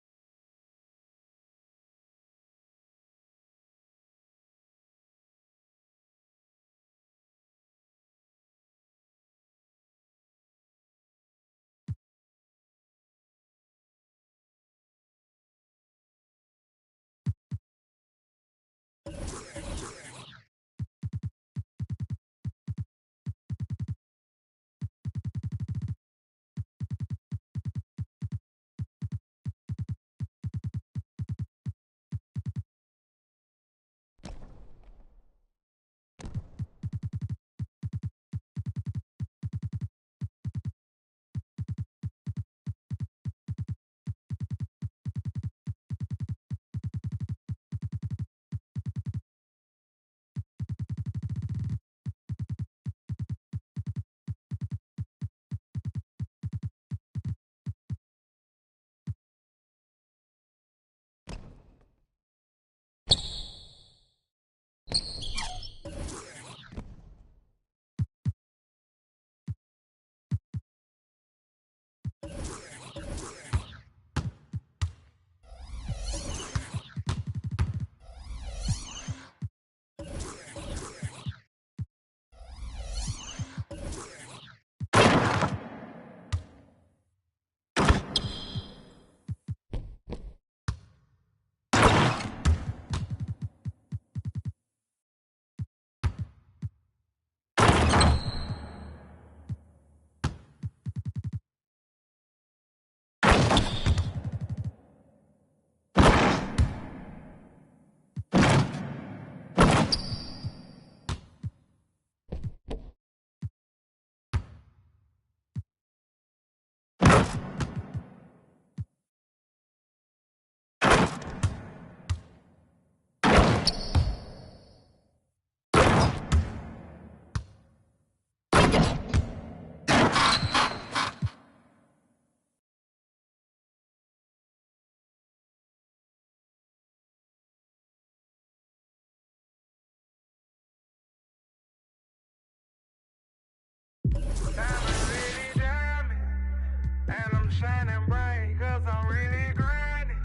And I'm shining bright, 'cause I'm really grinding.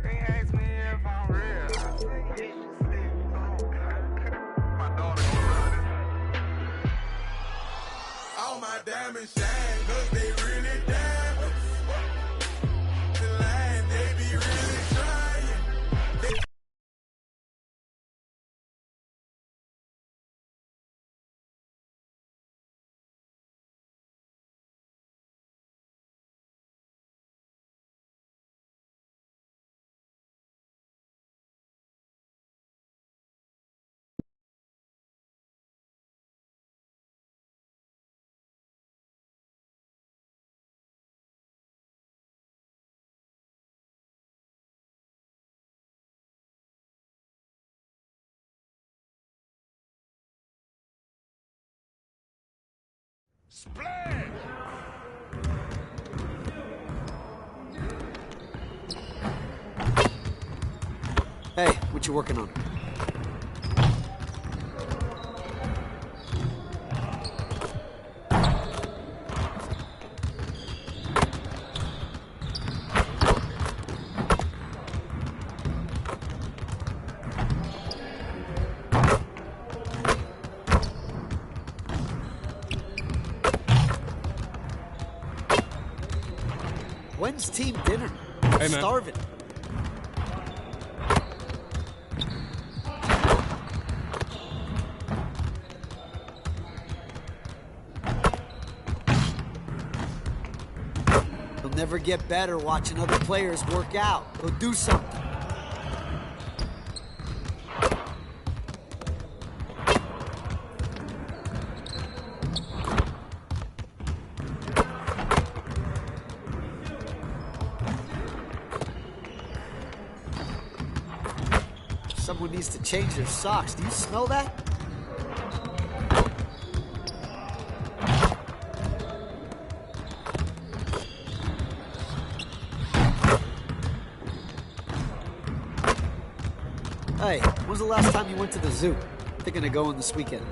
They ask me if I'm real. I say, yes, my daughter all my diamonds shine, 'cause they really diamonds. The line, they be really trying. Splash! Hey, what you working on? When's team dinner? I'm starving. You'll never get better watching other players work out. Go do something. Someone needs to change their socks. Do you smell that? Hey, when's the last time you went to the zoo? Thinking of going this weekend.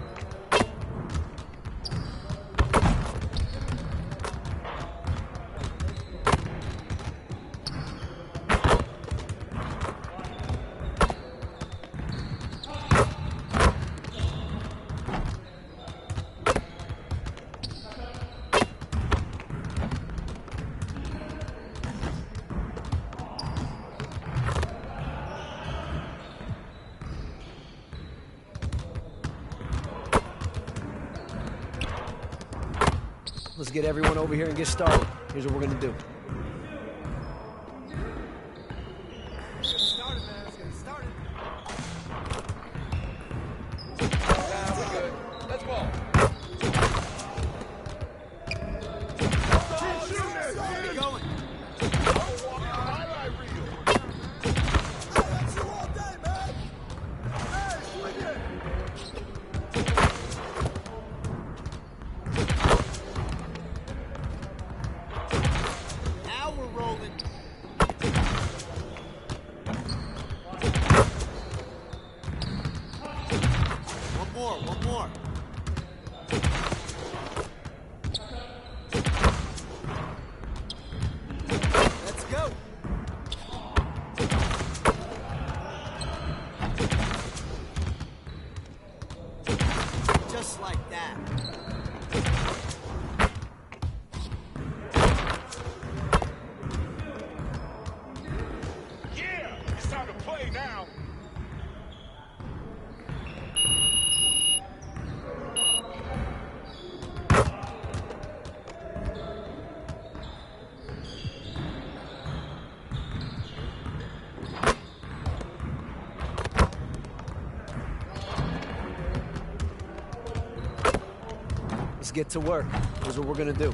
Let's get everyone over here and get started. Here's what we're gonna do. One more. Let's go. Just like that. Yeah, it's time to play now. Let's get to work. Here's what we're gonna do.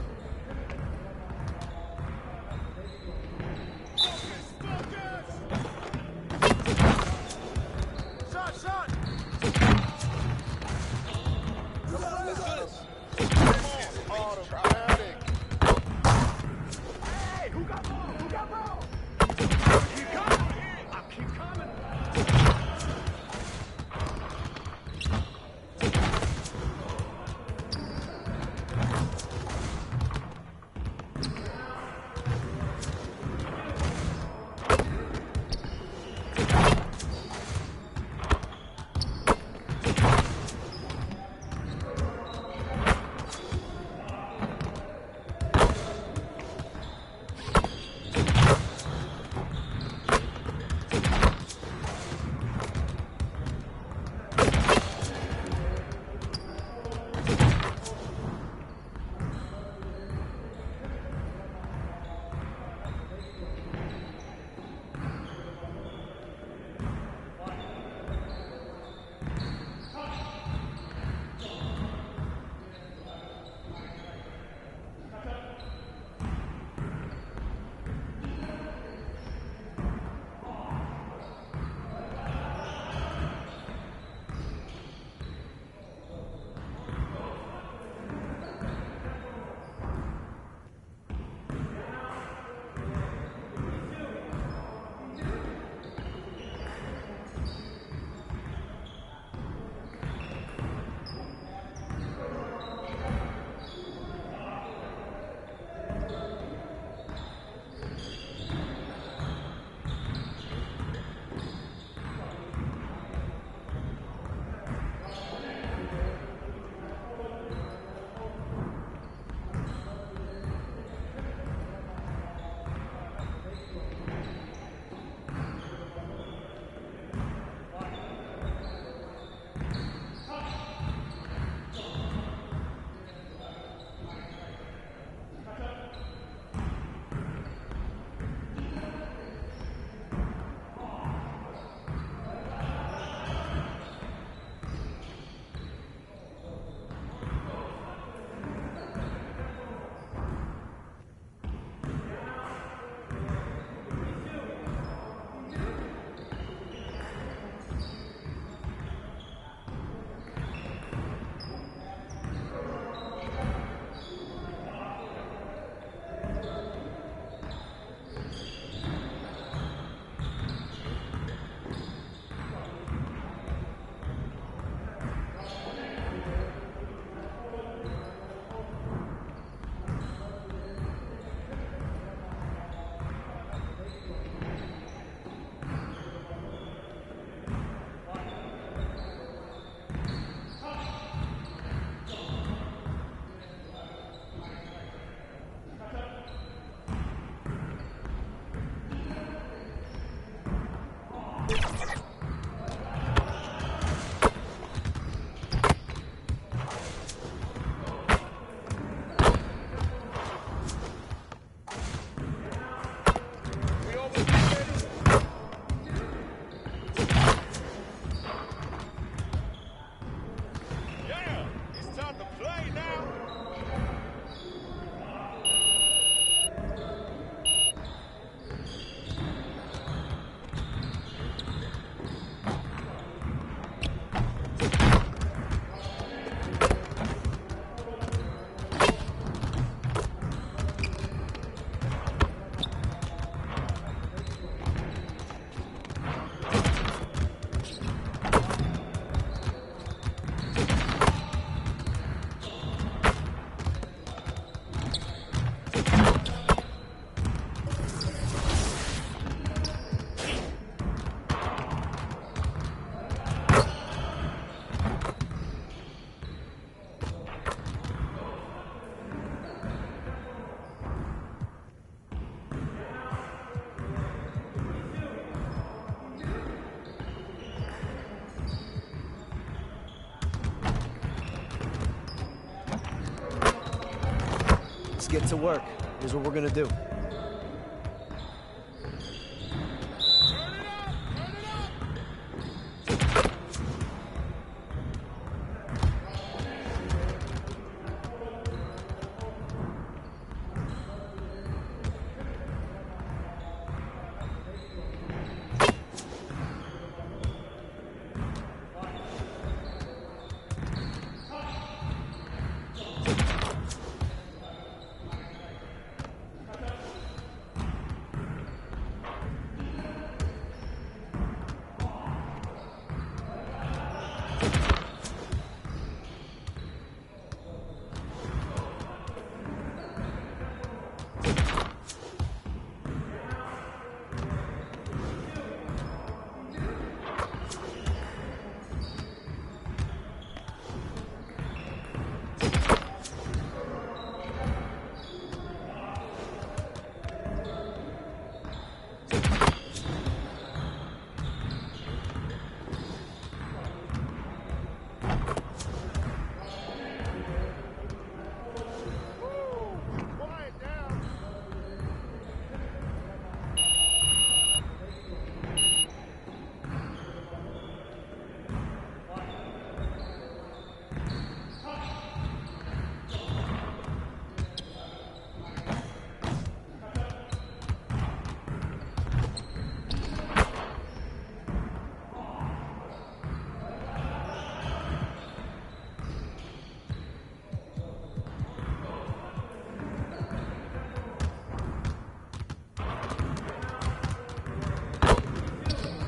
Let's get to work. Here's what we're gonna do.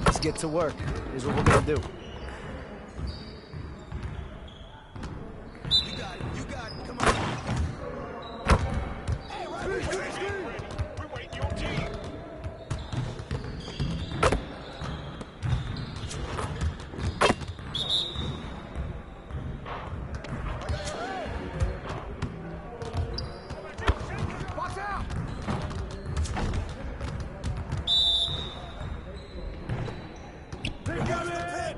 Let's get to work. Here's what we're gonna do. You got it. You got it. Come on. Hey, we're waiting your team. Watch out! Here comes the pit.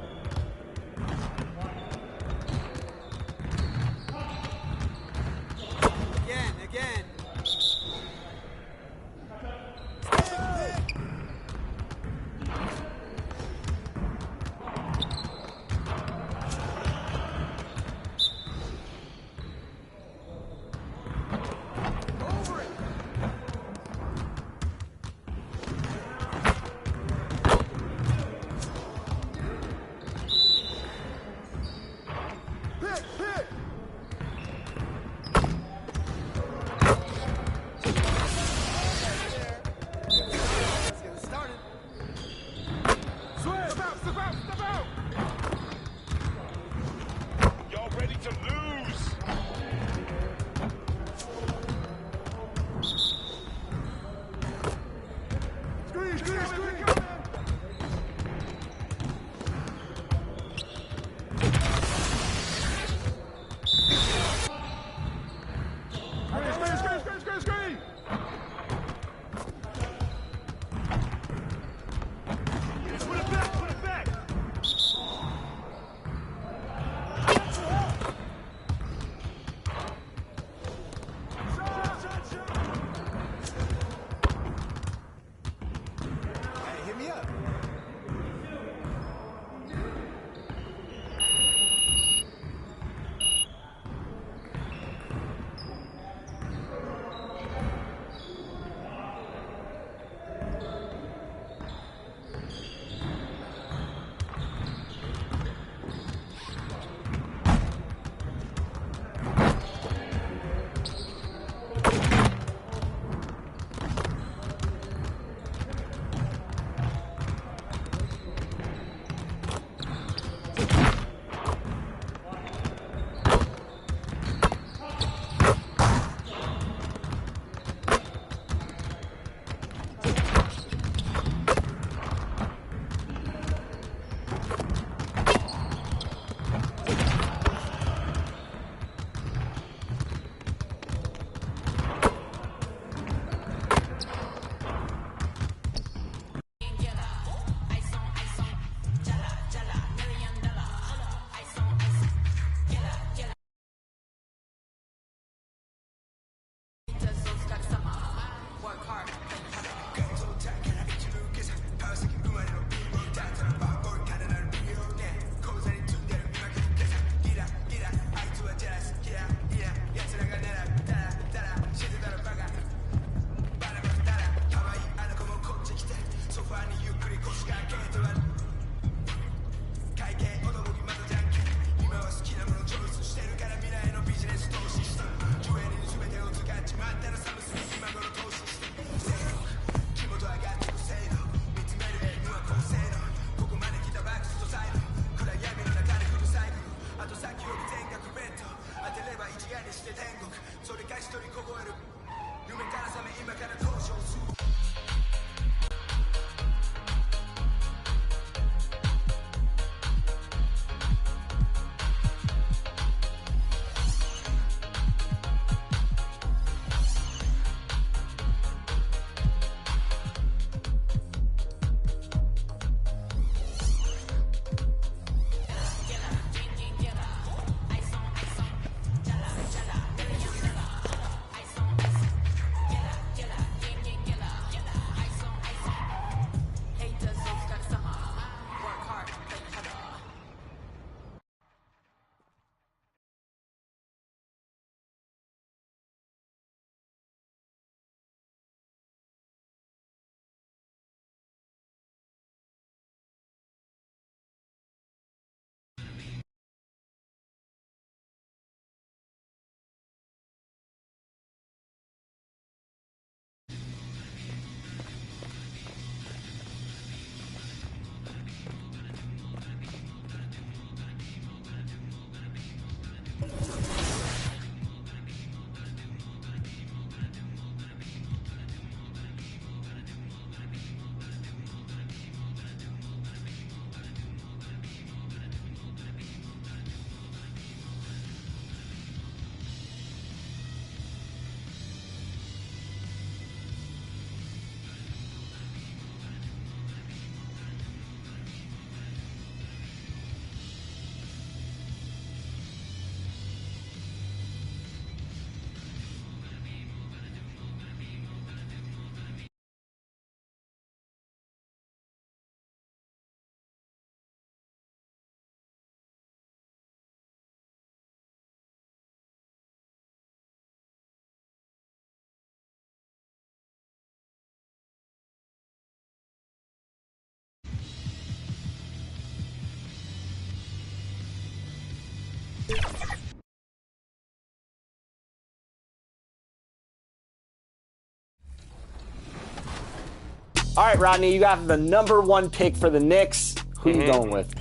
All right, Rodney, you got the #1 pick for the Knicks. Who you going with?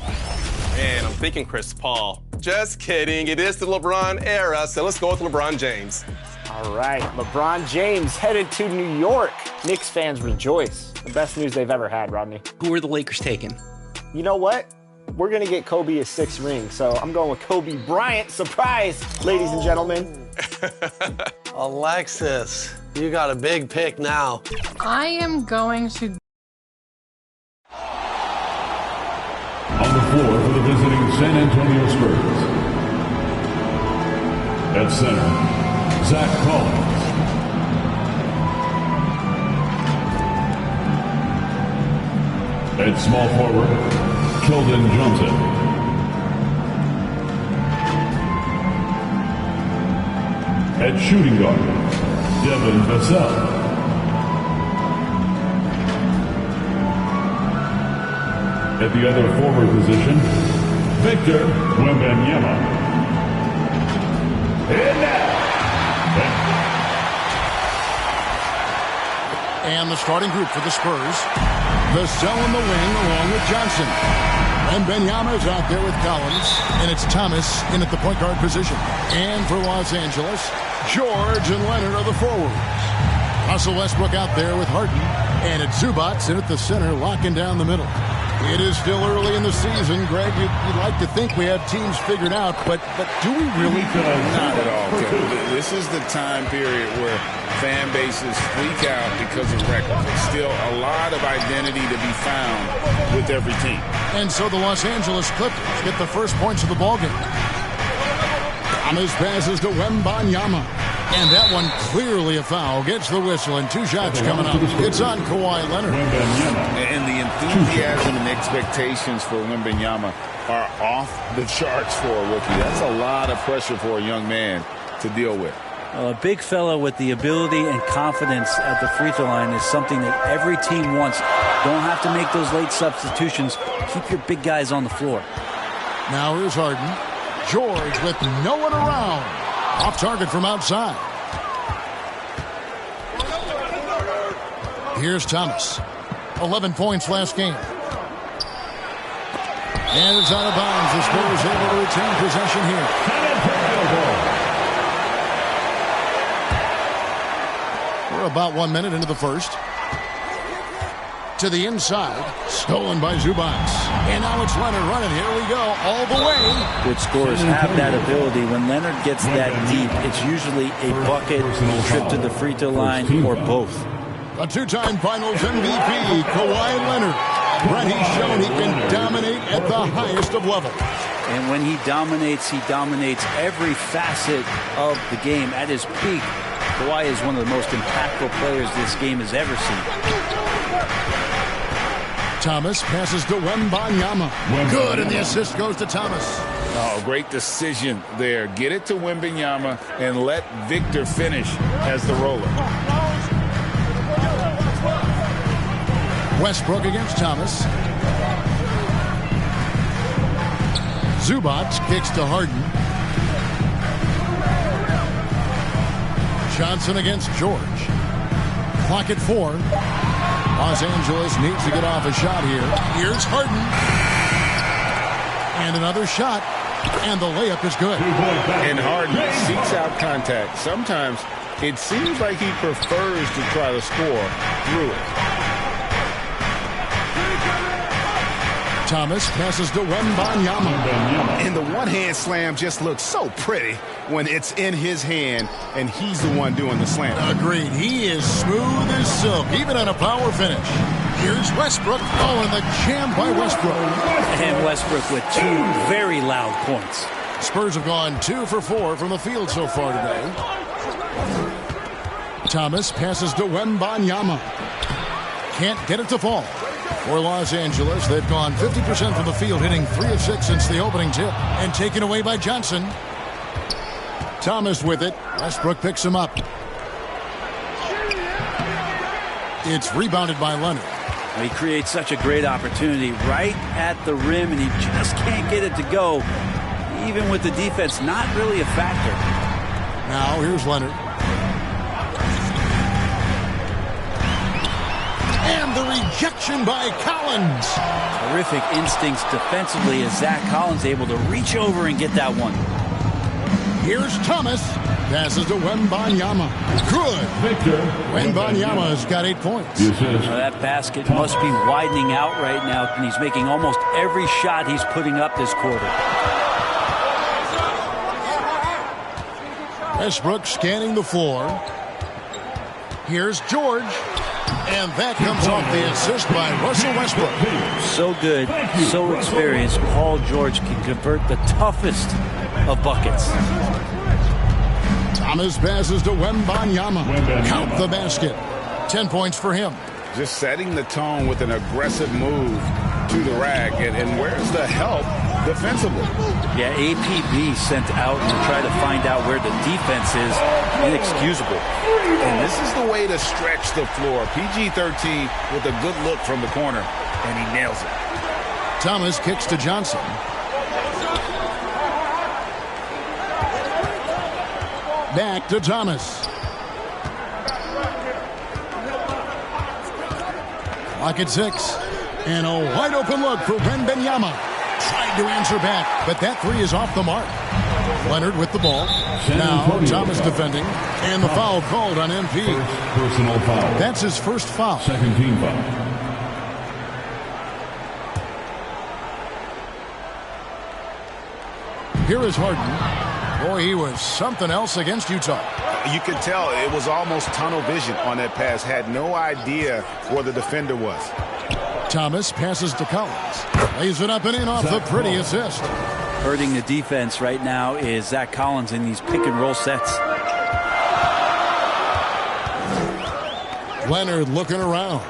Man, I'm thinking Chris Paul. Just kidding. It is the LeBron era, so let's go with LeBron James. All right, LeBron James headed to New York. Knicks fans rejoice. The best news they've ever had, Rodney. Who are the Lakers taking? You know what? We're going to get Kobe his 6th ring, so I'm going with Kobe Bryant. Surprise, ladies and gentlemen. Alexis, you got a big pick now. I am going to... On the floor for the visiting San Antonio Spurs. At center, Zach Collins. At small forward, Keldon Johnson. At shooting guard, Devin Vassell. At the other forward position, Victor Wembanyama. And the starting group for the Spurs. Vassell in the wing along with Johnson. And Wembanyama is out there with Collins. And it's Thomas in at the point guard position. And for Los Angeles, George and Leonard are the forwards. Russell Westbrook out there with Harden. And it's Zubac in at the center, locking down the middle. It is still early in the season, Greg. You'd like to think we have teams figured out, but do we really? Not at all, Kevin. This is the time period where fan bases freak out because of records. There's still a lot of identity to be found with every team. And so the Los Angeles Clippers get the first points of the ballgame. Thomas passes to Wembanyama. And that one clearly a foul. Gets the whistle and 2 shots coming up. It's on Kawhi Leonard. And the enthusiasm and expectations for Wembanyama are off the charts for a rookie. That's a lot of pressure for a young man to deal with. A big fella with the ability and confidence at the free throw line is something that every team wants. Don't have to make those late substitutions. Keep your big guys on the floor. Now here's Harden. George with no one around. Off target from outside. Here's Thomas. 11 points last game. And it's out of bounds. The Spurs able to retain possession here. about 1 minute into the first. To the inside, stolen by Zubac. And now it's Leonard running. Here we go, all the way. Good scorers have that ability. When Leonard gets that deep, it's usually a bucket, trip to the free throw line, or both. A two-time Finals MVP, Kawhi Leonard. Brett, he's shown he can dominate at the highest of levels. And when he dominates every facet of the game. At his peak, Kawhi is one of the most impactful players this game has ever seen. Thomas passes to Wembanyama. Good, and the assist goes to Thomas. Oh, great decision there. Get it to Wembanyama and let Victor finish as the roller. Westbrook against Thomas. Zubac kicks to Harden. Johnson against George. Clock at 4. Los Angeles needs to get off a shot here. Here's Harden. And another shot. And the layup is good. And Harden seeks out contact. Sometimes it seems like he prefers to try to score through it. Thomas passes to Wembanyama. And the one-hand slam just looks so pretty when it's in his hand and he's the one doing the slam. Agreed. He is smooth as silk, even on a power finish. Here's Westbrook. Oh, and the jam by Westbrook. And Westbrook with 2 very loud points. Spurs have gone 2 for 4 from the field so far today. Thomas passes to Wembanyama. Can't get it to fall. For Los Angeles, they've gone 50% from the field, hitting 3 of 6 since the opening tip, and taken away by Johnson. Thomas with it. Westbrook picks him up. It's rebounded by Leonard. He creates such a great opportunity right at the rim, and he just can't get it to go. Even with the defense, not really a factor. Now here's Leonard. And the rejection by Collins. Terrific instincts defensively as Zach Collins able to reach over and get that one. Here's Thomas. Passes to Wembanyama. Good. Wembanyama's got 8 points. That basket must be widening out right now, and he's making almost every shot he's putting up this quarter. Westbrook scanning the floor. Here's George. And that comes off the assist by Russell Westbrook. So good, so experienced. Paul George can convert the toughest of buckets. Thomas passes to Wembanyama. Count the basket. 10 points for him. Just setting the tone with an aggressive move to the rack. And where's the help defensively? Yeah, APB sent out to try to find out where the defense is. Inexcusable. And this is the way to stretch the floor. PG-13 with a good look from the corner, and he nails it. Thomas kicks to Johnson. Back to Thomas. Clock at 6. And a wide open look for Wembanyama. Tried to answer back, but that 3 is off the mark. Leonard with the ball. Now Thomas defending. And the foul called on MP. Personal foul. That's his first foul. Second team foul. Here is Harden. Boy, he was something else against Utah. You could tell it was almost tunnel vision on that pass. Had no idea where the defender was. Thomas passes to Collins. Lays it up and in off the pretty assist. Hurting the defense right now is Zach Collins in these pick and roll sets. Leonard looking around.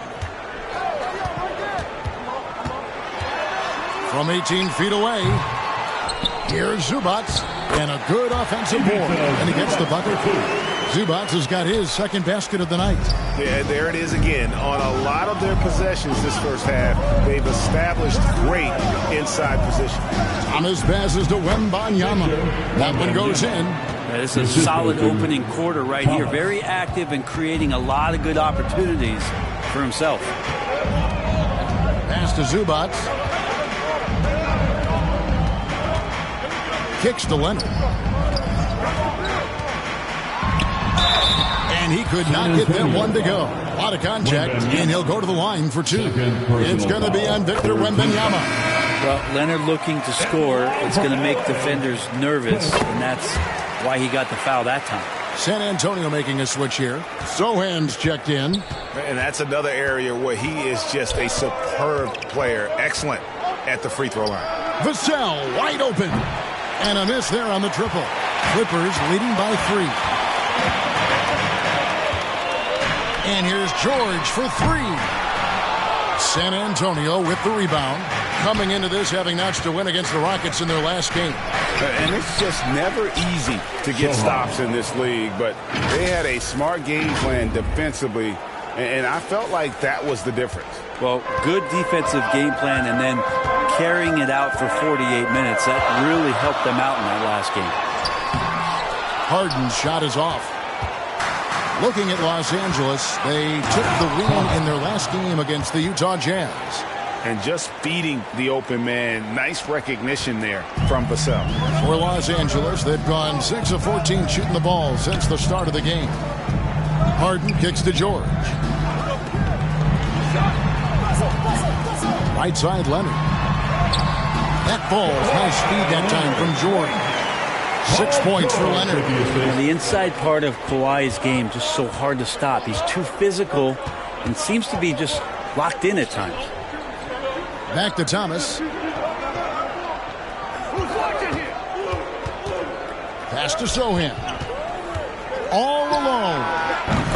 From 18 feet away. Here's Zubac. And a good offensive board. And he gets the bucket. Zubac has got his second basket of the night. Yeah, there it is again. On a lot of their possessions this first half, they've established great inside position. Thomas passes to Wembanyama. That one goes in. This is a solid opening quarter right here. Very active and creating a lot of good opportunities for himself. Pass to Zubac. Kicks to Leonard. And And he could not get that one to go. A lot of contact, and he'll go to the line for 2. It's going to be on Victor Wembanyama. Well, Leonard looking to score. It's going to make defenders nervous, and that's why he got the foul that time. San Antonio making a switch here. Sohan's checked in. And that's another area where he is just a superb player. Excellent at the free throw line. Vassell wide open. And a miss there on the triple. Clippers leading by 3. And here's George for 3. San Antonio with the rebound. Coming into this having notched a win against the Rockets in their last game. And it's just never easy to get stops in this league, but they had a smart game plan defensively, and I felt like that was the difference. Well, good defensive game plan and then carrying it out for 48 minutes. That really helped them out in that last game. Harden's shot is off. Looking at Los Angeles, they took the win in their last game against the Utah Jazz. And just feeding the open man. Nice recognition there from Vassell. For Los Angeles, they've gone 6 of 14 shooting the ball since the start of the game. Harden kicks to George. Right side, Leonard. That ball, nice speed that time from Jordan. 6 points for Leonard. And the inside part of Kawhi's game just so hard to stop. He's too physical and seems to be just locked in at times. Back to Thomas. Pass to Sohan. All alone.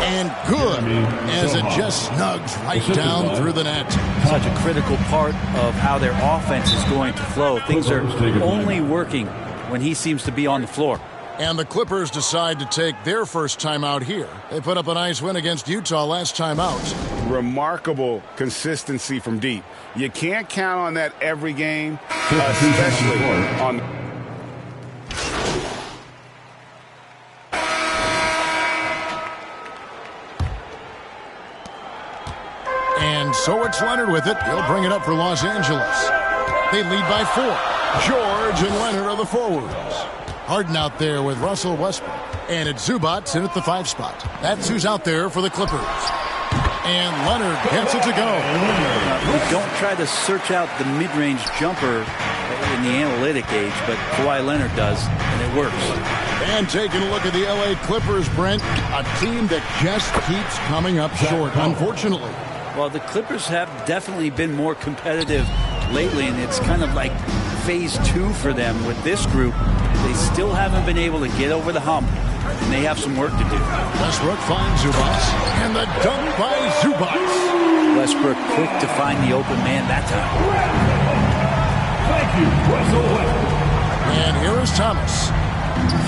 And good as it just snugs right down through the net. Such a critical part of how their offense is going to flow. Things are only working when he seems to be on the floor. And the Clippers decide to take their first time out here. They put up a nice win against Utah last time out. Remarkable consistency from deep. You can't count on that every game, especially on... And so it's Leonard with it. He'll bring it up for Los Angeles. They lead by 4. George and Leonard are the forwards. Harden out there with Russell Westbrook. And it's Zubac in at the 5 spot. That's who's out there for the Clippers. And Leonard gets it to go. Don't try to search out the mid-range jumper in the analytic age, but Kawhi Leonard does, and it works. And taking a look at the L.A. Clippers, Brent, a team that just keeps coming up short, unfortunately. Well, the Clippers have definitely been more competitive lately, and it's kind of like phase 2 for them with this group. They still haven't been able to get over the hump, and they have some work to do. Westbrook finds Zubac, and the dunk by Zubac. Westbrook quick to find the open man that time. Thank you, Russell Westbrook. And here is Thomas.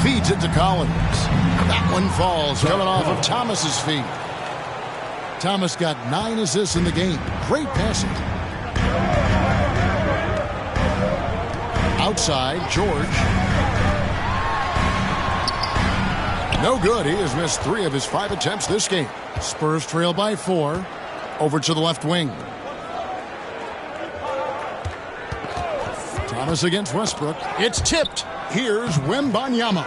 Feeds it to Collins. That one falls, coming off of Thomas's feet. Thomas got 9 assists in the game. Great passing. Outside, George. No good. He has missed 3 of his 5 attempts this game. Spurs trail by 4. Over to the left wing. Thomas against Westbrook. It's tipped. Here's Wembanyama.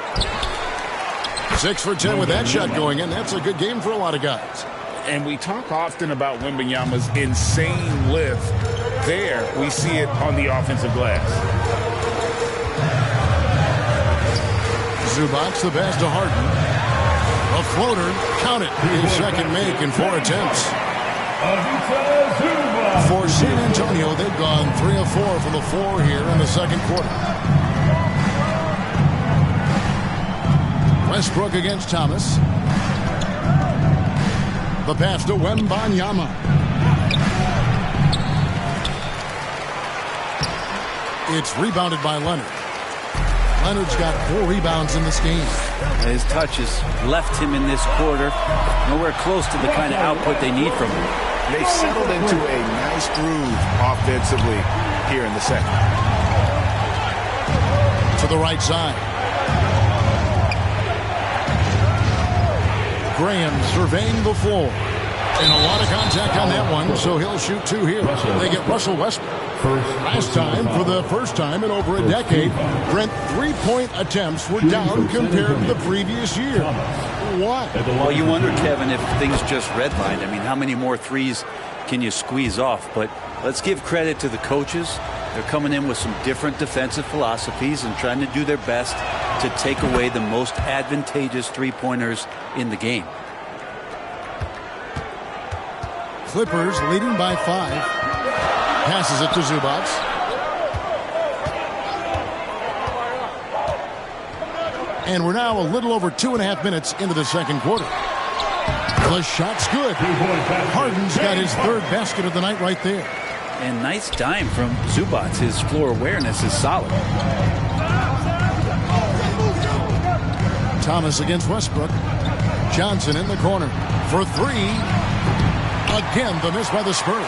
6 for 10 with that shot going in. That's a good game for a lot of guys. And we talk often about Wembanyama's insane lift. There, we see it on the offensive glass. Zubac the pass to Harden. A floater, count it. His second make in 4 attempts. For San Antonio, they've gone 3 of 4 from the floor here in the second quarter. Westbrook against Thomas. The pass to Wembanyama. It's rebounded by Leonard. Leonard's got 4 rebounds in this game. His touches left him in this quarter. Nowhere close to the kind of output they need from him. They've settled into a nice groove offensively here in the second. To the right side. Graham surveying the floor. And a lot of contact on that one, so he'll shoot 2 here. They get Russell Westbrook. Last time, for the first time in over a decade, Brent 3-point attempts were down compared to the previous year. one. Well, you wonder, Kevin, if things just redlined. I mean, how many more threes can you squeeze off? But let's give credit to the coaches. They're coming in with some different defensive philosophies and trying to do their best to take away the most advantageous three-pointers in the game. Clippers leading by 5. Passes it to Zubac. And we're now a little over 2.5 minutes into the second quarter. The shot's good. Harden's got his third basket of the night right there. And nice dime from Zubac. His floor awareness is solid. Thomas against Westbrook. Johnson in the corner for 3. Again, the miss by the Spurs.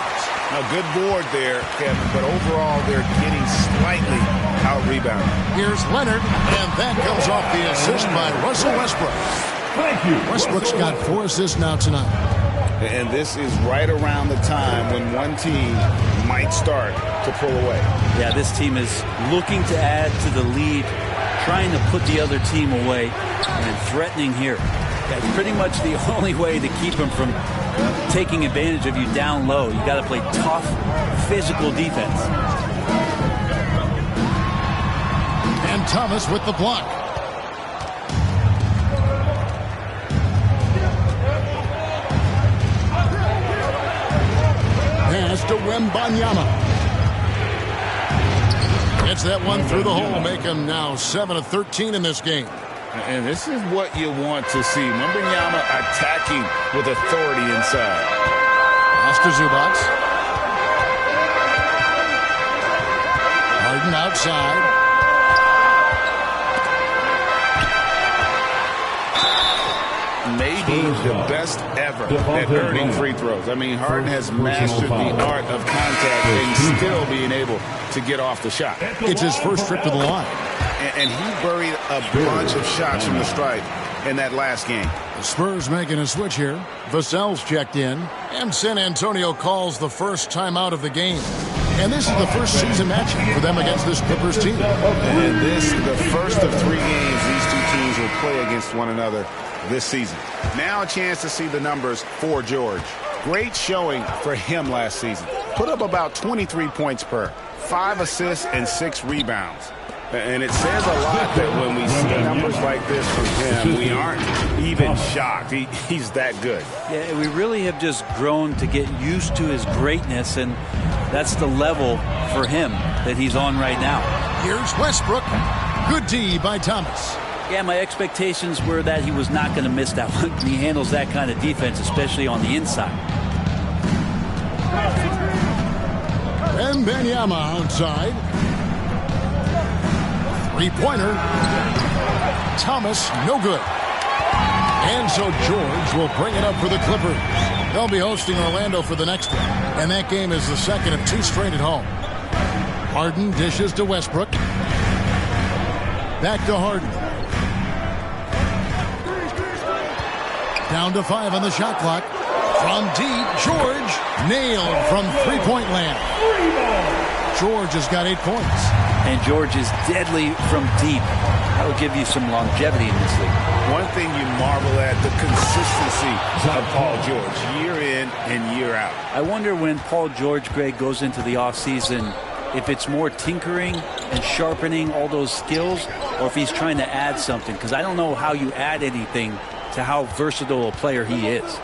A good board there, Kevin, but overall they're getting slightly out-rebounded. Here's Leonard, and that comes off the assist by Russell Westbrook. Thank you. Westbrook's got 4 assists now tonight. And this is right around the time when one team might start to pull away. Yeah, this team is looking to add to the lead, trying to put the other team away, and threatening here. That's pretty much the only way to keep them from taking advantage of you down low. You got to play tough, physical defense. And Thomas with the block. Pass to Wembanyama. Gets that one through the hole, make him now 7 of 13 in this game. And this is what you want to see. Wembanyama attacking with authority inside. Pass to Zubac. Harden outside. Maybe the best ever at earning free throws. I mean, Harden has mastered the art of contact and still being able to get off the shot. It's his first trip to the line. And he buried a bunch of shots from the stripe in that last game. The Spurs making a switch here. Vassell's checked in. And San Antonio calls the first timeout of the game. And this is the first season matchup for them against this Clippers team. And this, the first of 3 games these two teams will play against one another this season. Now a chance to see the numbers for George. Great showing for him last season. Put up about 23 points per, 5 assists and 6 rebounds. And it says a lot that when we see numbers like this from him, we aren't even shocked. He's that good. Yeah, we really have just grown to get used to his greatness, and that's the level for him that he's on right now. Here's Westbrook. Good D by Thomas. Yeah, my expectations were that he was not going to miss that one. He handles that kind of defense, especially on the inside. Wembanyama outside. 3-pointer. Thomas, no good. And so George will bring it up for the Clippers. They'll be hosting Orlando for the next one. And that game is the second of 2 straight at home. Harden dishes to Westbrook. Back to Harden. Down to 5 on the shot clock. From deep, George nailed from 3-point land. George has got 8 points. And George is deadly from deep. That will give you some longevity in this league. One thing you marvel at, the consistency of Paul George, year in and year out. I wonder when Paul George, Greg, goes into the offseason, if it's more tinkering and sharpening all those skills, or if he's trying to add something. Because I don't know how you add anything to how versatile a player he is.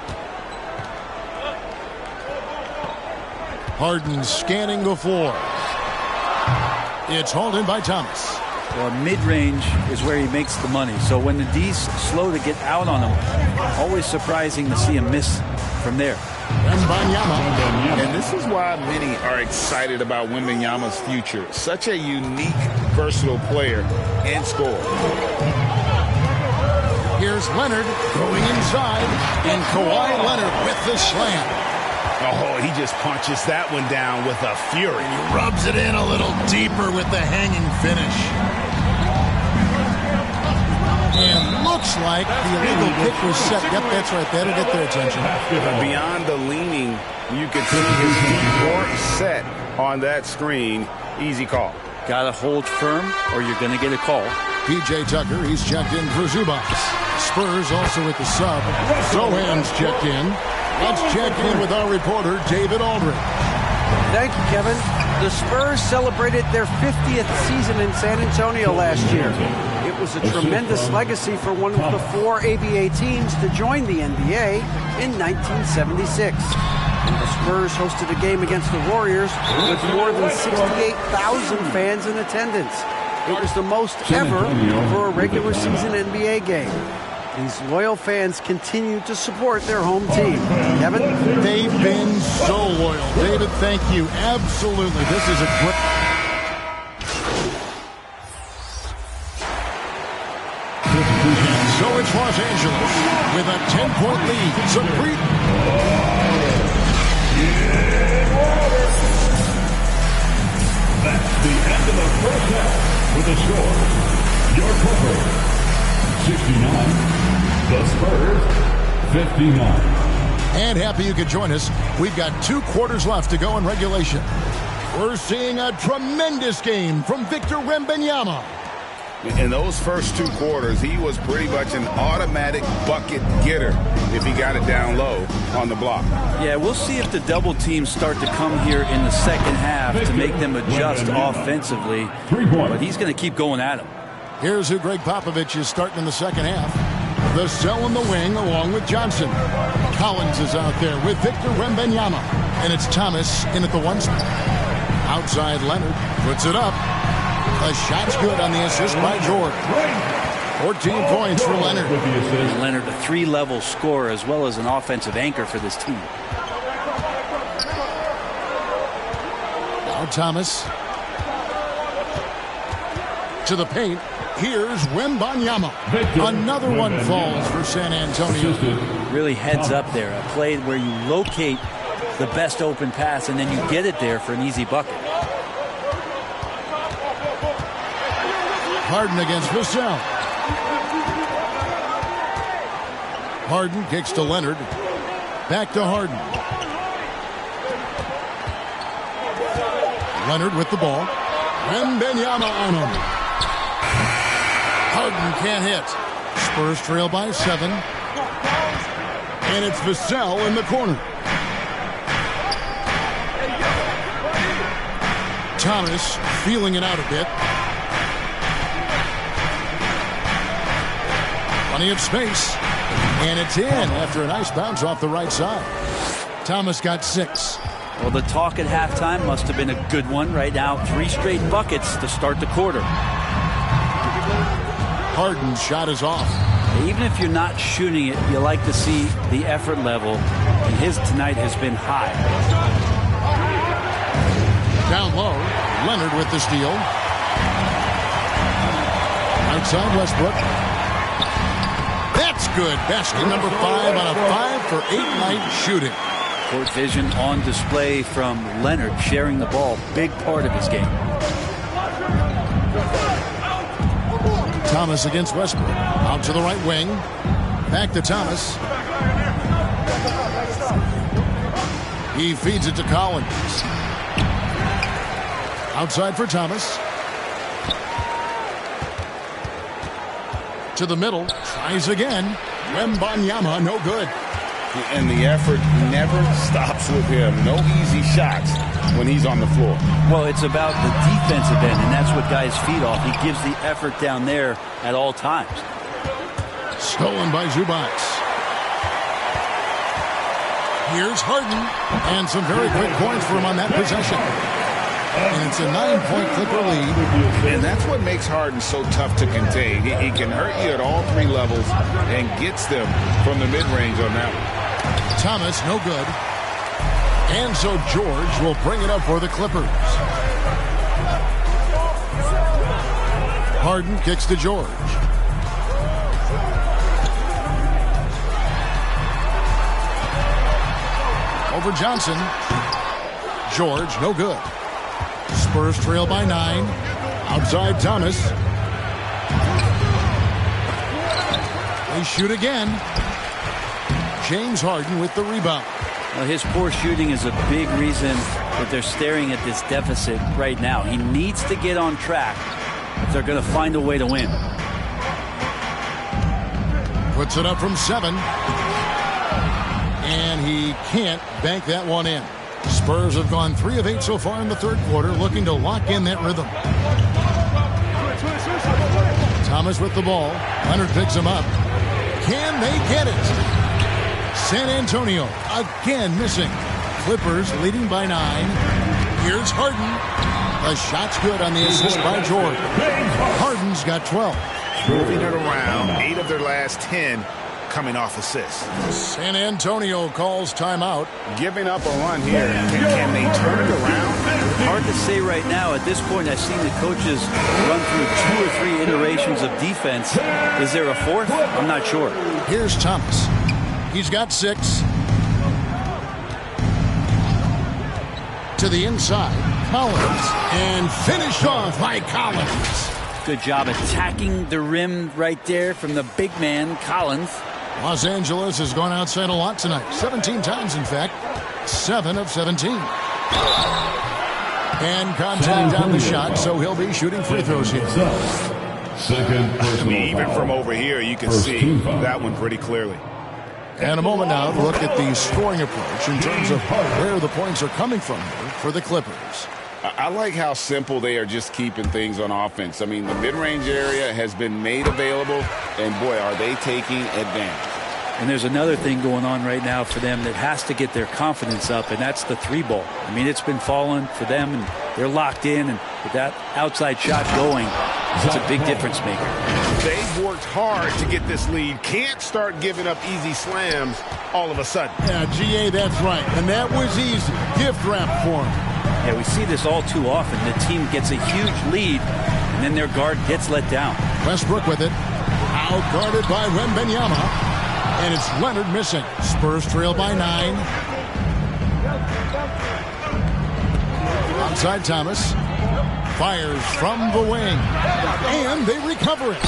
Harden scanning the floor. It's hauled in by Thomas. Well, mid-range is where he makes the money. So when the D's slow to get out on him, always surprising to see him miss from there. And this is why many are excited about Wembanyama's future. Such a unique, versatile player and scorer. Here's Leonard going inside, and Kawhi Leonard with the slam. Oh, he just punches that one down with a fury. He rubs it in a little deeper with the hanging finish. And looks like the illegal kick was set. Yep, that's right. That'll get their attention. Beyond the leaning, you could see his feet weren't set on that screen. Easy call. Got to hold firm or you're going to get a call. P.J. Tucker, he's checked in for Zubac. Spurs also with the sub. Sohan's checked in. Let's check in with our reporter, David Aldridge. Thank you, Kevin. The Spurs celebrated their 50th season in San Antonio last year. It was a tremendous legacy for one of the 4 ABA teams to join the NBA in 1976. The Spurs hosted a game against the Warriors with more than 68,000 fans in attendance. It was the most ever for a regular season NBA game. These loyal fans continue to support their home team. Kevin? They've been so loyal. David, thank you. Absolutely. This is a great... So it's Los Angeles with a 10-point lead. That's the end of the first half with the score. Your Clippers 69, the Spurs 59. And happy you could join us. We've got 2 quarters left to go in regulation. We're seeing a tremendous game from Victor Wembanyama. In those first 2 quarters, he was pretty much an automatic bucket getter if he got it down low on the block. Yeah, we'll see if the double teams start to come here in the second half to make them adjust offensively. But he's going to keep going at him. Here's who Greg Popovich is starting in the second half. The cell in the wing along with Johnson. Collins is out there with Victor Wembanyama. And it's Thomas in at the 1 spot. Outside Leonard puts it up. The shot's good on the assist by George. 14 points for Leonard. And Leonard, a 3-level scorer as well as an offensive anchor for this team. Now Thomas to the paint. Here's Wembanyama. Another one falls for San Antonio. Really heads up there. A play where you locate the best open pass and then you get it there for an easy bucket. Harden against Vassell. Harden kicks to Leonard. Back to Harden. Leonard with the ball. Wembanyama on him. Harden can't hit. Spurs trail by 7. And it's Vassell in the corner. Thomas feeling it out a bit. Plenty of space. And it's in after a nice bounce off the right side. Thomas got 6. Well, the talk at halftime must have been a good one. Right now, 3 straight buckets to start the quarter. Harden's shot is off. Even if you're not shooting it, you like to see the effort level. And his tonight has been high. Down low, Leonard with the steal. Outside Westbrook. That's good. Basket number 5 on a 5-for-8 night shooting. Court vision on display from Leonard, sharing the ball. Big part of his game. Thomas against Westbrook. Out to the right wing. Back to Thomas. He feeds it to Collins. Outside for Thomas. To the middle. Tries again. Wembanyama, no good. And the effort never stops with him. No easy shots when he's on the floor. Well, it's about the defensive end, and that's what guys feed off. He gives the effort down there at all times. Stolen by Zubac. Here's Harden. And some very quick points for him on that possession. And it's a 9-point Clipper lead. And that's what makes Harden so tough to contain. He can hurt you at all 3 levels and gets them from the mid-range on that one. Thomas, no good. And so George will bring it up for the Clippers. Harden kicks to George. Over Johnson. George, no good. Spurs trail by 9. Outside Thomas. They shoot again. James Harden with the rebound. Well, his poor shooting is a big reason that they're staring at this deficit right now. He needs to get on track if they're going to find a way to win. Puts it up from 7. And he can't bank that one in. Spurs have gone 3 of 8 so far in the third quarter, looking to lock in that rhythm. Thomas with the ball. Leonard picks him up. Can they get it? San Antonio again missing. Clippers leading by 9. Here's Harden. The shot's good on the assist by George. Harden's got 12. Moving it around. 8 of their last 10 coming off assists. San Antonio calls timeout. Giving up a run here. Can they turn it around? Hard to say right now. At this point, I've seen the coaches run through 2 or 3 iterations of defense. Is there a fourth? I'm not sure. Here's Thomas. He's got 6. To the inside. Collins. And finished off by Collins. Good job attacking the rim right there from the big man, Collins. Los Angeles has gone outside a lot tonight. 17 times, in fact. 7 of 17. And contact on the shot, so he'll be shooting free throws here. Even from over here, you can see that one pretty clearly. And a moment now to look at the scoring approach in terms of where the points are coming from here for the Clippers. I like how simple they are just keeping things on offense. I mean, the mid-range area has been made available, and boy, are they taking advantage. And there's another thing going on right now for them that has to get their confidence up, and that's the 3-ball. I mean, it's been falling for them, and they're locked in, and with that outside shot going, it's a big difference maker. They've worked hard to get this lead. Can't start giving up easy slams all of a sudden. Yeah, GA, that's right. And that was easy. Gift wrap for him. Yeah, we see this all too often. The team gets a huge lead, and then their guard gets let down. Westbrook with it. Out guarded by Wembanyama. And it's Leonard missing. Spurs trail by 9. Outside Thomas. Fires from the wing. And they recover it.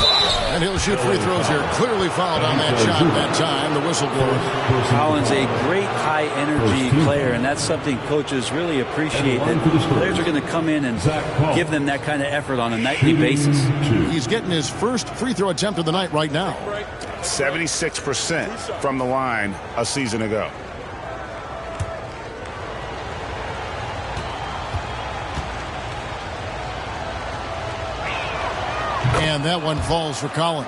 And he'll shoot free throws here. Clearly fouled on that shot that time. The whistle blows. Collins, a great high-energy player, and that's something coaches really appreciate, that players are going to come in and give them that kind of effort on a nightly basis. He's getting his first free throw attempt of the night right now. 76% from the line a season ago. And that one falls for Collins.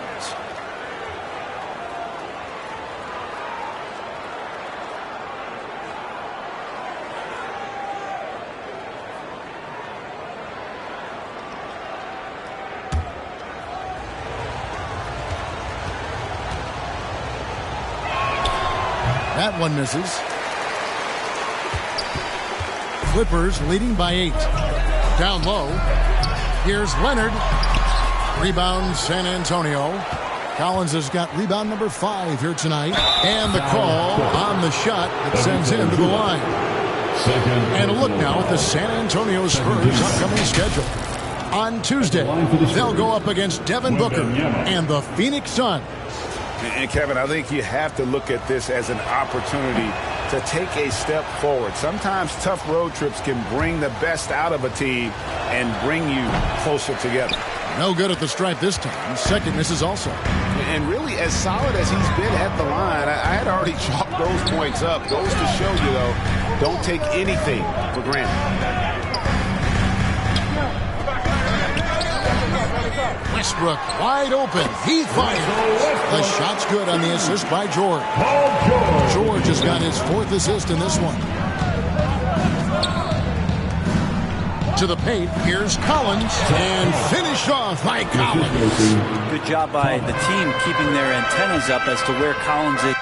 That one misses. Clippers leading by 8. Down low. Here's Leonard. Rebound San Antonio. Collins has got rebound number 5 here tonight. And the call on the shot that sends him to the line. And a look now at the San Antonio Spurs' upcoming schedule. On Tuesday, they'll go up against Devin Booker and the Phoenix Suns. And Kevin, I think you have to look at this as an opportunity to take a step forward. Sometimes tough road trips can bring the best out of a team and bring you closer together. No good at the stripe this time. Second misses also. And really, as solid as he's been at the line, I had already chalked those points up. Goes to show you, though, don't take anything for granted. Westbrook wide open. He fires. The shot's good on the assist by George. George has got his 4th assist in this one. To the paint, here's Collins, and finished off by Collins. Good job by the team keeping their antennas up as to where Collins is.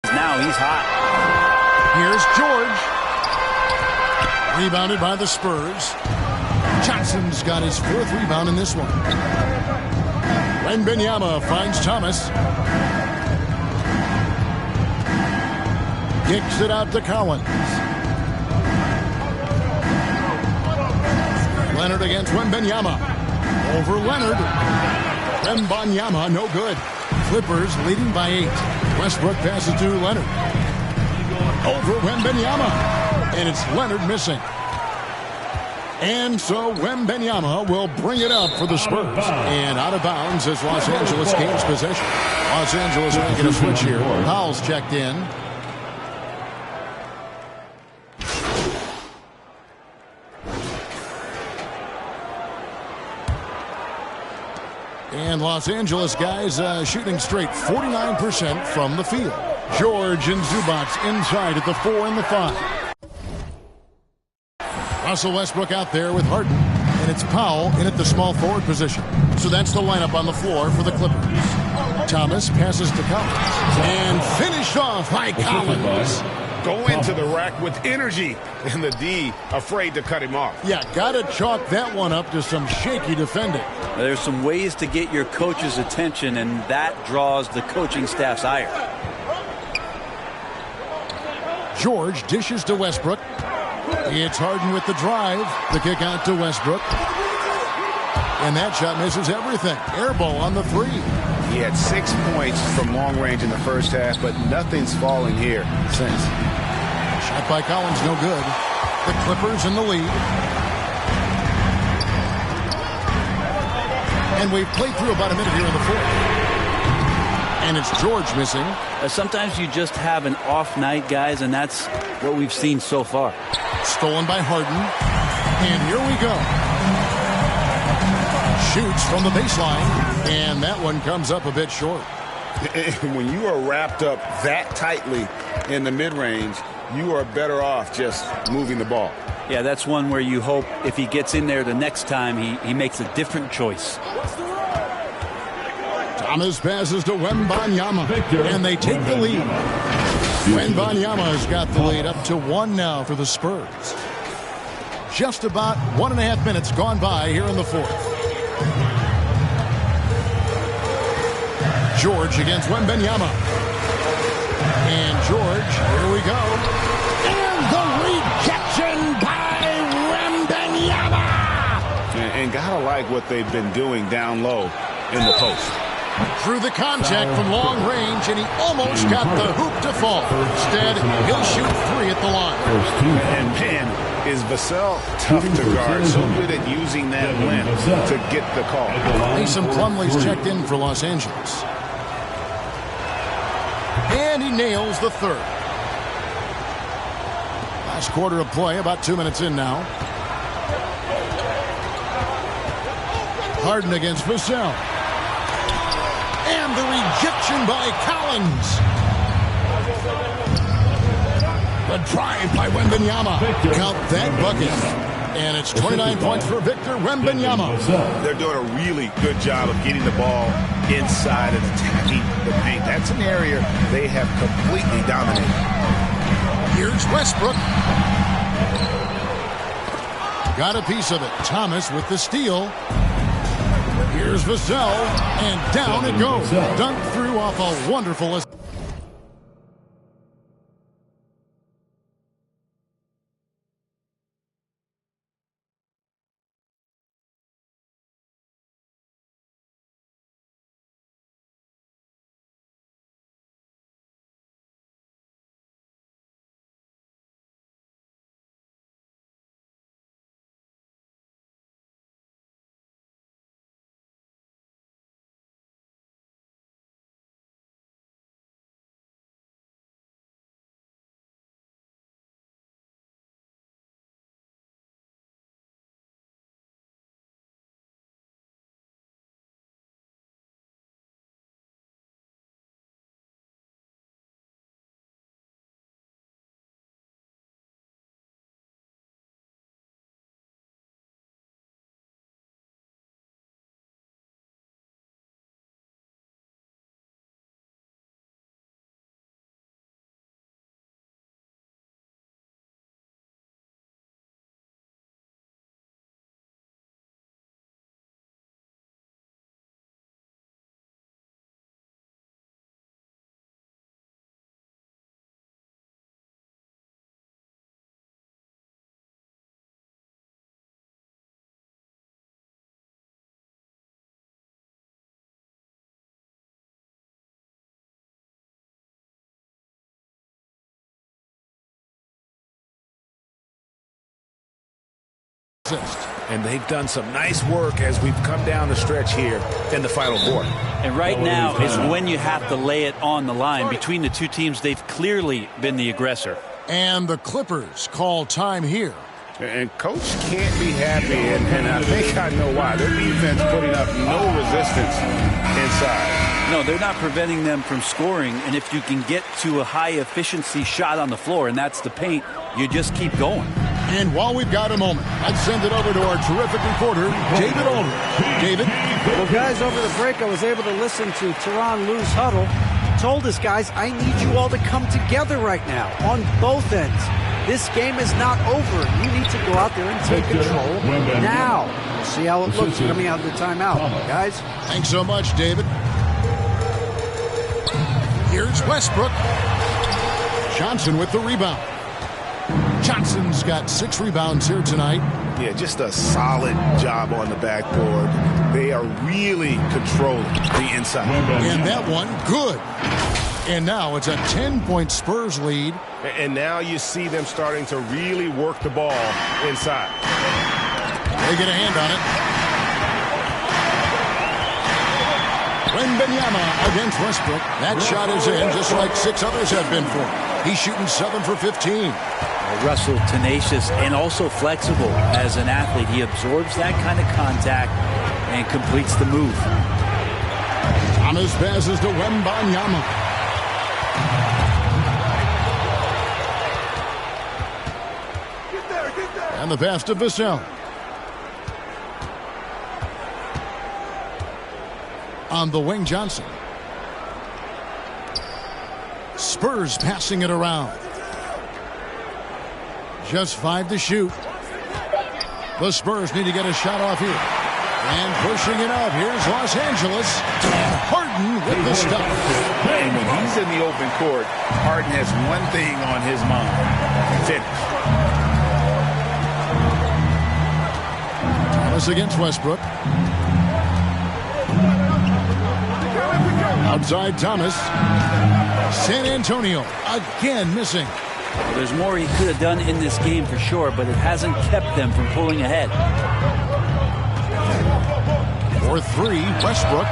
Now he's hot. Here's George. Rebounded by the Spurs. Johnson's got his 4th rebound in this one. Wembanyama finds Thomas. Kicks it out to Collins. Leonard against Wembanyama. Over Leonard. Wembanyama, no good. Clippers leading by 8. Westbrook passes to Leonard. Over Wembanyama. And it's Leonard missing. And so Wembanyama will bring it up for the Spurs. And out of bounds as Los Angeles gains possession. Los Angeles making a switch here. Powell's checked in. And Los Angeles guys shooting straight 49% from the field. George and Zubac inside at the 4 and the 5. Russell Westbrook out there with Harden. And it's Powell in at the small forward position. So that's the lineup on the floor for the Clippers. Thomas passes to Collins. And finished off by Collins. Go into the rack with energy. And the D afraid to cut him off. Yeah, got to chalk that one up to some shaky defending. There's some ways to get your coach's attention, and that draws the coaching staff's ire. George dishes to Westbrook. It's Harden with the drive. The kick out to Westbrook. And that shot misses everything. Air ball on the 3. He had 6 points from long range in the first half, but nothing's falling here since. Shot by Collins, no good. The Clippers in the lead. And we've played through about a minute here in the 4th. And it's George missing. Sometimes you just have an off night, guys, and that's what we've seen so far. Stolen by Harden. And here we go. Shoots from the baseline. And that one comes up a bit short. When you are wrapped up that tightly in the mid-range, you are better off just moving the ball. Yeah, that's one where you hope if he gets in there the next time, he makes a different choice. Thomas passes to Wembanyama, and they take the lead. Wembanyama's got the lead up to 1 now for the Spurs. Just about 1.5 minutes gone by here in the 4th. George against Wembanyama. And George, here we go. And the rejection by Wembanyama. And gotta like what they've been doing down low in the post. Through the contact from long range, and he almost got the hoop to fall. Instead, he'll shoot 3 at the line. And man, is Vassell tough to guard. So good at using that length to get the call. Mason Plumlee's checked in for Los Angeles. And he nails the 3rd. Last quarter of play, about 2 minutes in now. Harden against Vassell. And the rejection by Collins. The drive by Wembanyama. Count that bucket. And it's 29 points for Victor Wembanyama. They're doing a really good job of getting the ball inside and attacking the paint. That's an area they have completely dominated. Here's Westbrook. Got a piece of it. Thomas with the steal. Here's Vassell, and down it goes. Dunked through off a wonderful And they've done some nice work as we've come down the stretch here in the final quarter. And right now is when you have to lay it on the line. Between the two teams, they've clearly been the aggressor. And the Clippers call time here. And Coach can't be happy, and I think I know why. Their defense putting up no resistance inside. No, they're not preventing them from scoring, and if you can get to a high-efficiency shot on the floor, and that's the paint, you just keep going. And while we've got a moment, I'd send it over to our terrific reporter, David Aldridge. David? Well, guys, over the break, I was able to listen to Tyronn Lue's huddle. Told us, guys, I need you all to come together right now on both ends. This game is not over. You need to go out there and take control now. We'll see how it looks coming out of the timeout. Guys? Thanks so much, David. Here's Westbrook. Johnson with the rebound. Johnson's got 6 rebounds here tonight. Yeah, just a solid job on the backboard. They are really controlling the inside. And that one, good. And now it's a 10-point Spurs lead. And now you see them starting to really work the ball inside. They get a hand on it. Wembanyama against Westbrook. That shot is in, just like 6 others have been for him. He's shooting 7 for 15. Russell, tenacious and also flexible as an athlete. He absorbs that kind of contact and completes the move. Thomas passes to Wembanyama. And the pass to Vassell. On the wing, Johnson. Spurs passing it around. Just 5 to shoot. The Spurs need to get a shot off here. And pushing it up. Here's Los Angeles. And Harden with the stop. And when he's in the open court, Harden has one thing on his mind. Finish. Thomas against Westbrook. Outside Thomas. San Antonio again missing. Well, there's more he could have done in this game for sure, but it hasn't kept them from pulling ahead. For 3, Westbrook.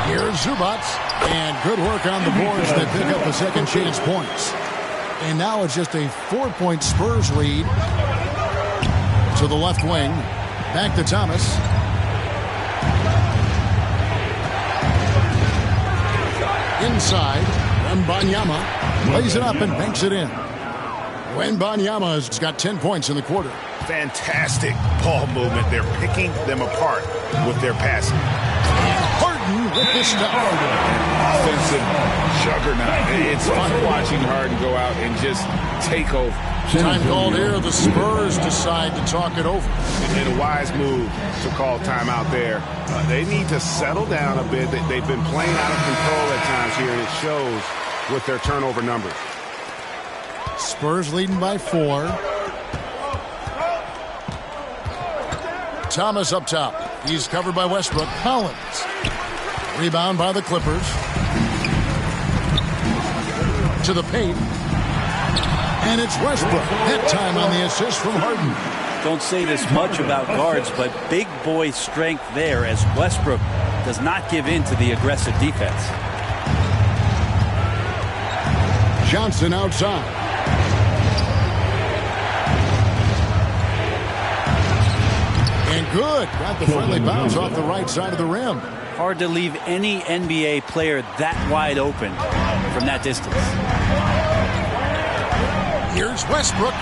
Here's Zubac. And good work on the boards that pick up the second chance points. And now it's just a 4-point Spurs lead. To the left wing. Back to Thomas. Inside. Wembanyama lays it up and banks it in. Wembanyama has got 10 points in the quarter. Fantastic ball movement. They're picking them apart with their passing. And Harden with the stop. Offensive juggernaut. It's fun watching Harden go out and just take over. Time called here. The Spurs decide to talk it over. And a wise move to call timeout there. They need to settle down a bit. They've been playing out of control at times here, and it shows with their turnover numbers. Spurs leading by 4. Thomas up top. He's covered by Westbrook. Collins. Rebound by the Clippers. To the paint. And it's Westbrook. That time on the assist from Harden. Don't say this much about guards, but big boy strength there as Westbrook does not give in to the aggressive defense. Johnson outside. And good. Got the friendly bounce off the right side of the rim. Hard to leave any NBA player that wide open from that distance. Here's Westbrook.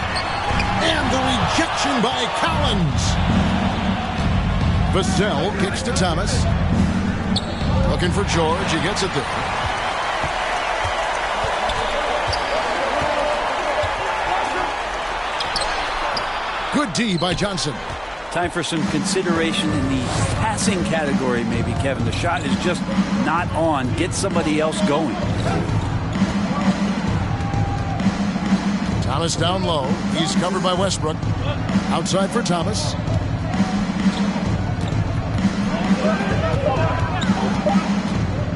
And the rejection by Collins. Vassell kicks to Thomas. Looking for George. He gets it there. Good D by Johnson. Time for some consideration in the passing category, maybe, Kevin. The shot is just not on. Get somebody else going. Thomas down low. He's covered by Westbrook. Outside for Thomas.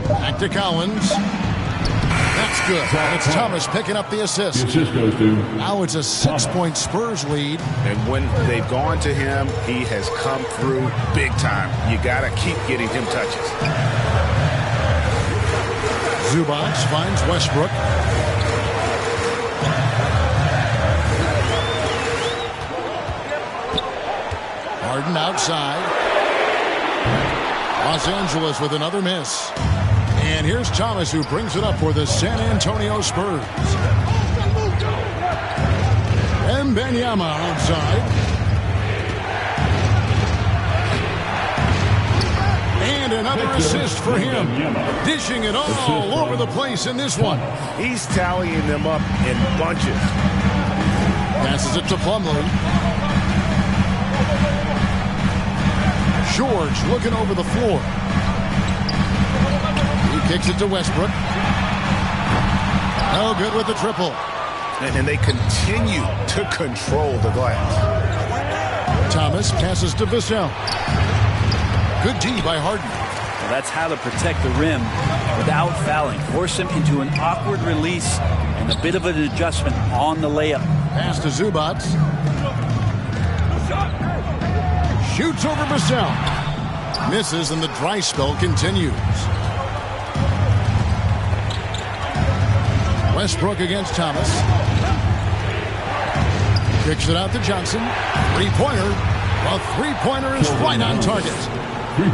Back to Collins. That's That's good. And it's Thomas picking up the assist. The assist goes to Now it's a 6-point Spurs lead. And when they've gone to him, he has come through big time. You got to keep getting him touches. Zubac finds Westbrook. Harden outside. Los Angeles with another miss. And here's Thomas, who brings it up for the San Antonio Spurs. And Wembanyama outside. And another assist for him. Dishing it all over the place in this one. He's tallying them up in bunches. Passes it to Plumlee. George looking over the floor. He kicks it to Westbrook. No good with the triple. And they continue to control the glass. Thomas passes to Vassell. Good D by Harden. Well, that's how to protect the rim without fouling. Force him into an awkward release and a bit of an adjustment on the layup. Pass to Zubac. Shoots over Vassell. Misses, and the dry spell continues. Westbrook against Thomas. Kicks it out to Johnson. Three-pointer. A three-pointer is right on target.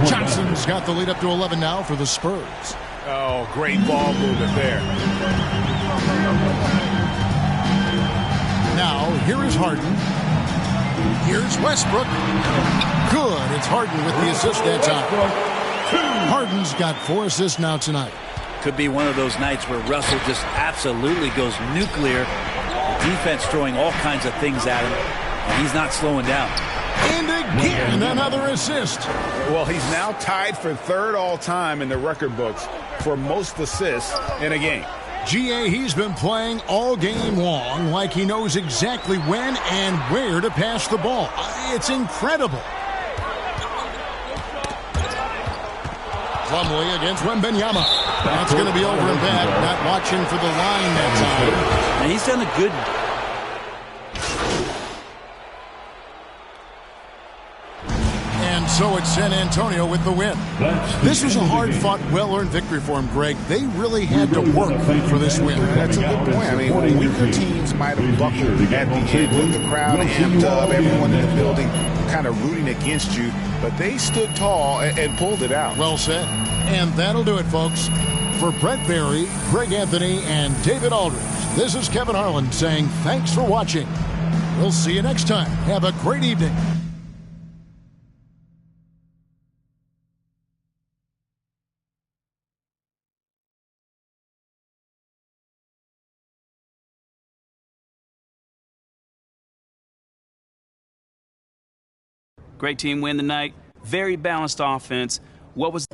Johnson's got the lead up to 11 now for the Spurs. Oh, great ball movement there. Now, here is Harden. Here's Westbrook. Good. It's Harden with the assist that time. Harden's got 4 assists now tonight. Could be one of those nights where Russell just absolutely goes nuclear. The defense throwing all kinds of things at him, and he's not slowing down. And again, another assist. Well, he's now tied for third all-time in the record books for most assists in a game. GA, he's been playing all game long like he knows exactly when and where to pass the ball. It's incredible. Plumlee against Wembanyama. That's going to be over and back. Not watching for the line that time. And he's done a good... And so it's San Antonio with the win. This was a hard-fought, well-earned victory for him, Greg. They really had to work for this win. That's a good point. I mean, weaker teams might have buckled at the end with the crowd amped up, everyone in the building kind of rooting against you, but they stood tall and pulled it out. Well said. And that'll do it, folks. For Brent Barry, Greg Anthony, and David Aldridge, this is Kevin Harlan saying thanks for watching. We'll see you next time. Have a great evening. Great team win tonight. Very balanced offense. What was...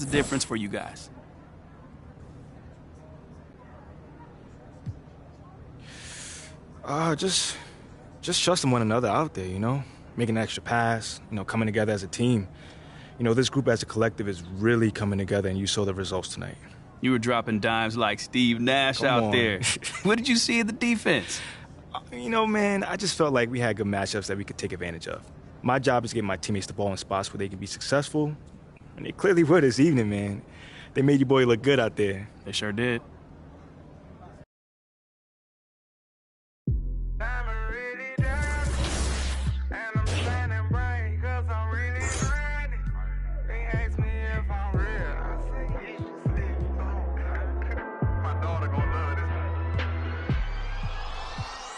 the difference for you guys? Just trusting one another out there, you know? Making an extra pass, you know, coming together as a team. You know, this group as a collective is really coming together, and you saw the results tonight. You were dropping dimes like Steve Nash Come out on. there. What did you see in the defense? You know, man, I just felt like we had good matchups that we could take advantage of. My job is to get my teammates the ball in spots where they can be successful, and they clearly were this evening, man. They made you boy look good out there. They sure did.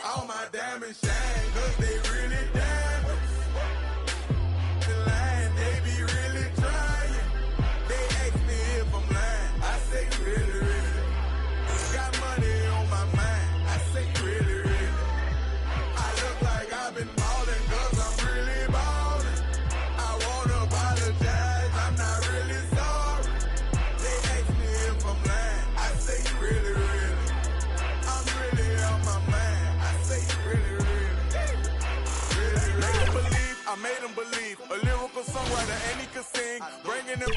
All my diamonds shine, 'cause they really diamonds. The line, they be really trying. They ask me if I'm lying. I say really, really. Got money on my mind. I say really, really. I look like I've been ballin', 'cause I'm really ballin'. I wanna apologize, I'm not really sorry. They ask me if I'm lying. I say really, really. I'm really on my mind. I made him believe, a lyrical songwriter and he could sing, bringing him.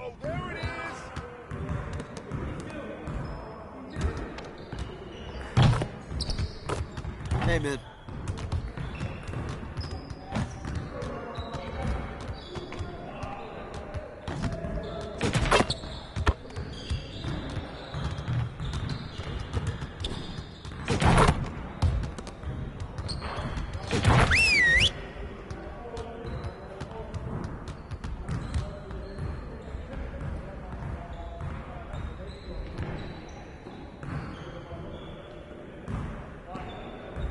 Oh, there it is! Hey, man.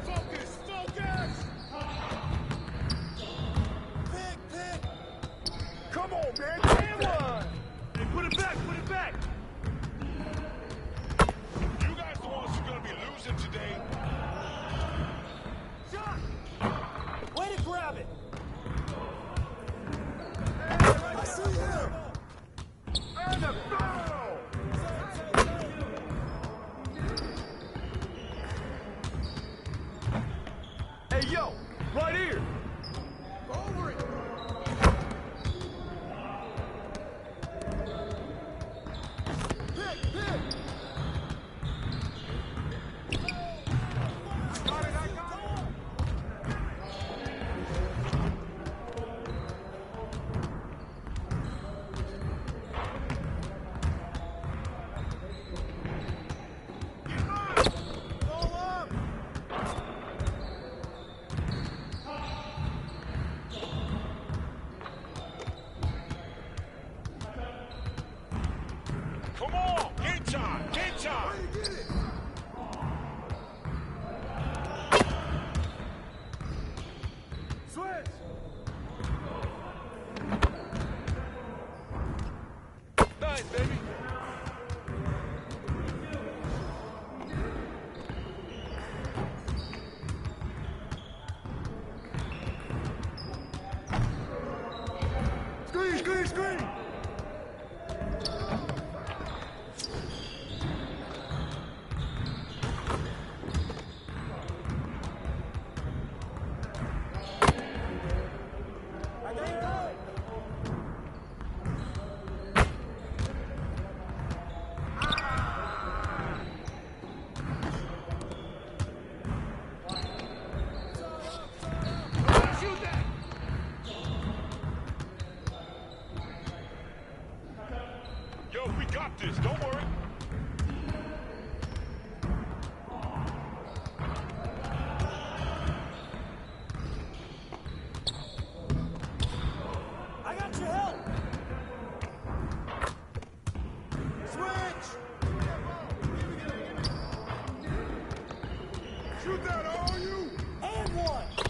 Focus! Focus! Pick! Come on, man! Damn one! Hey, put it back! Put it back! You guys the ones who are gonna be losing today. Shot! Way to grab it! I see him! And the foul! Hey, yo! Right here! Over it! Pick! Got it, I got it! one.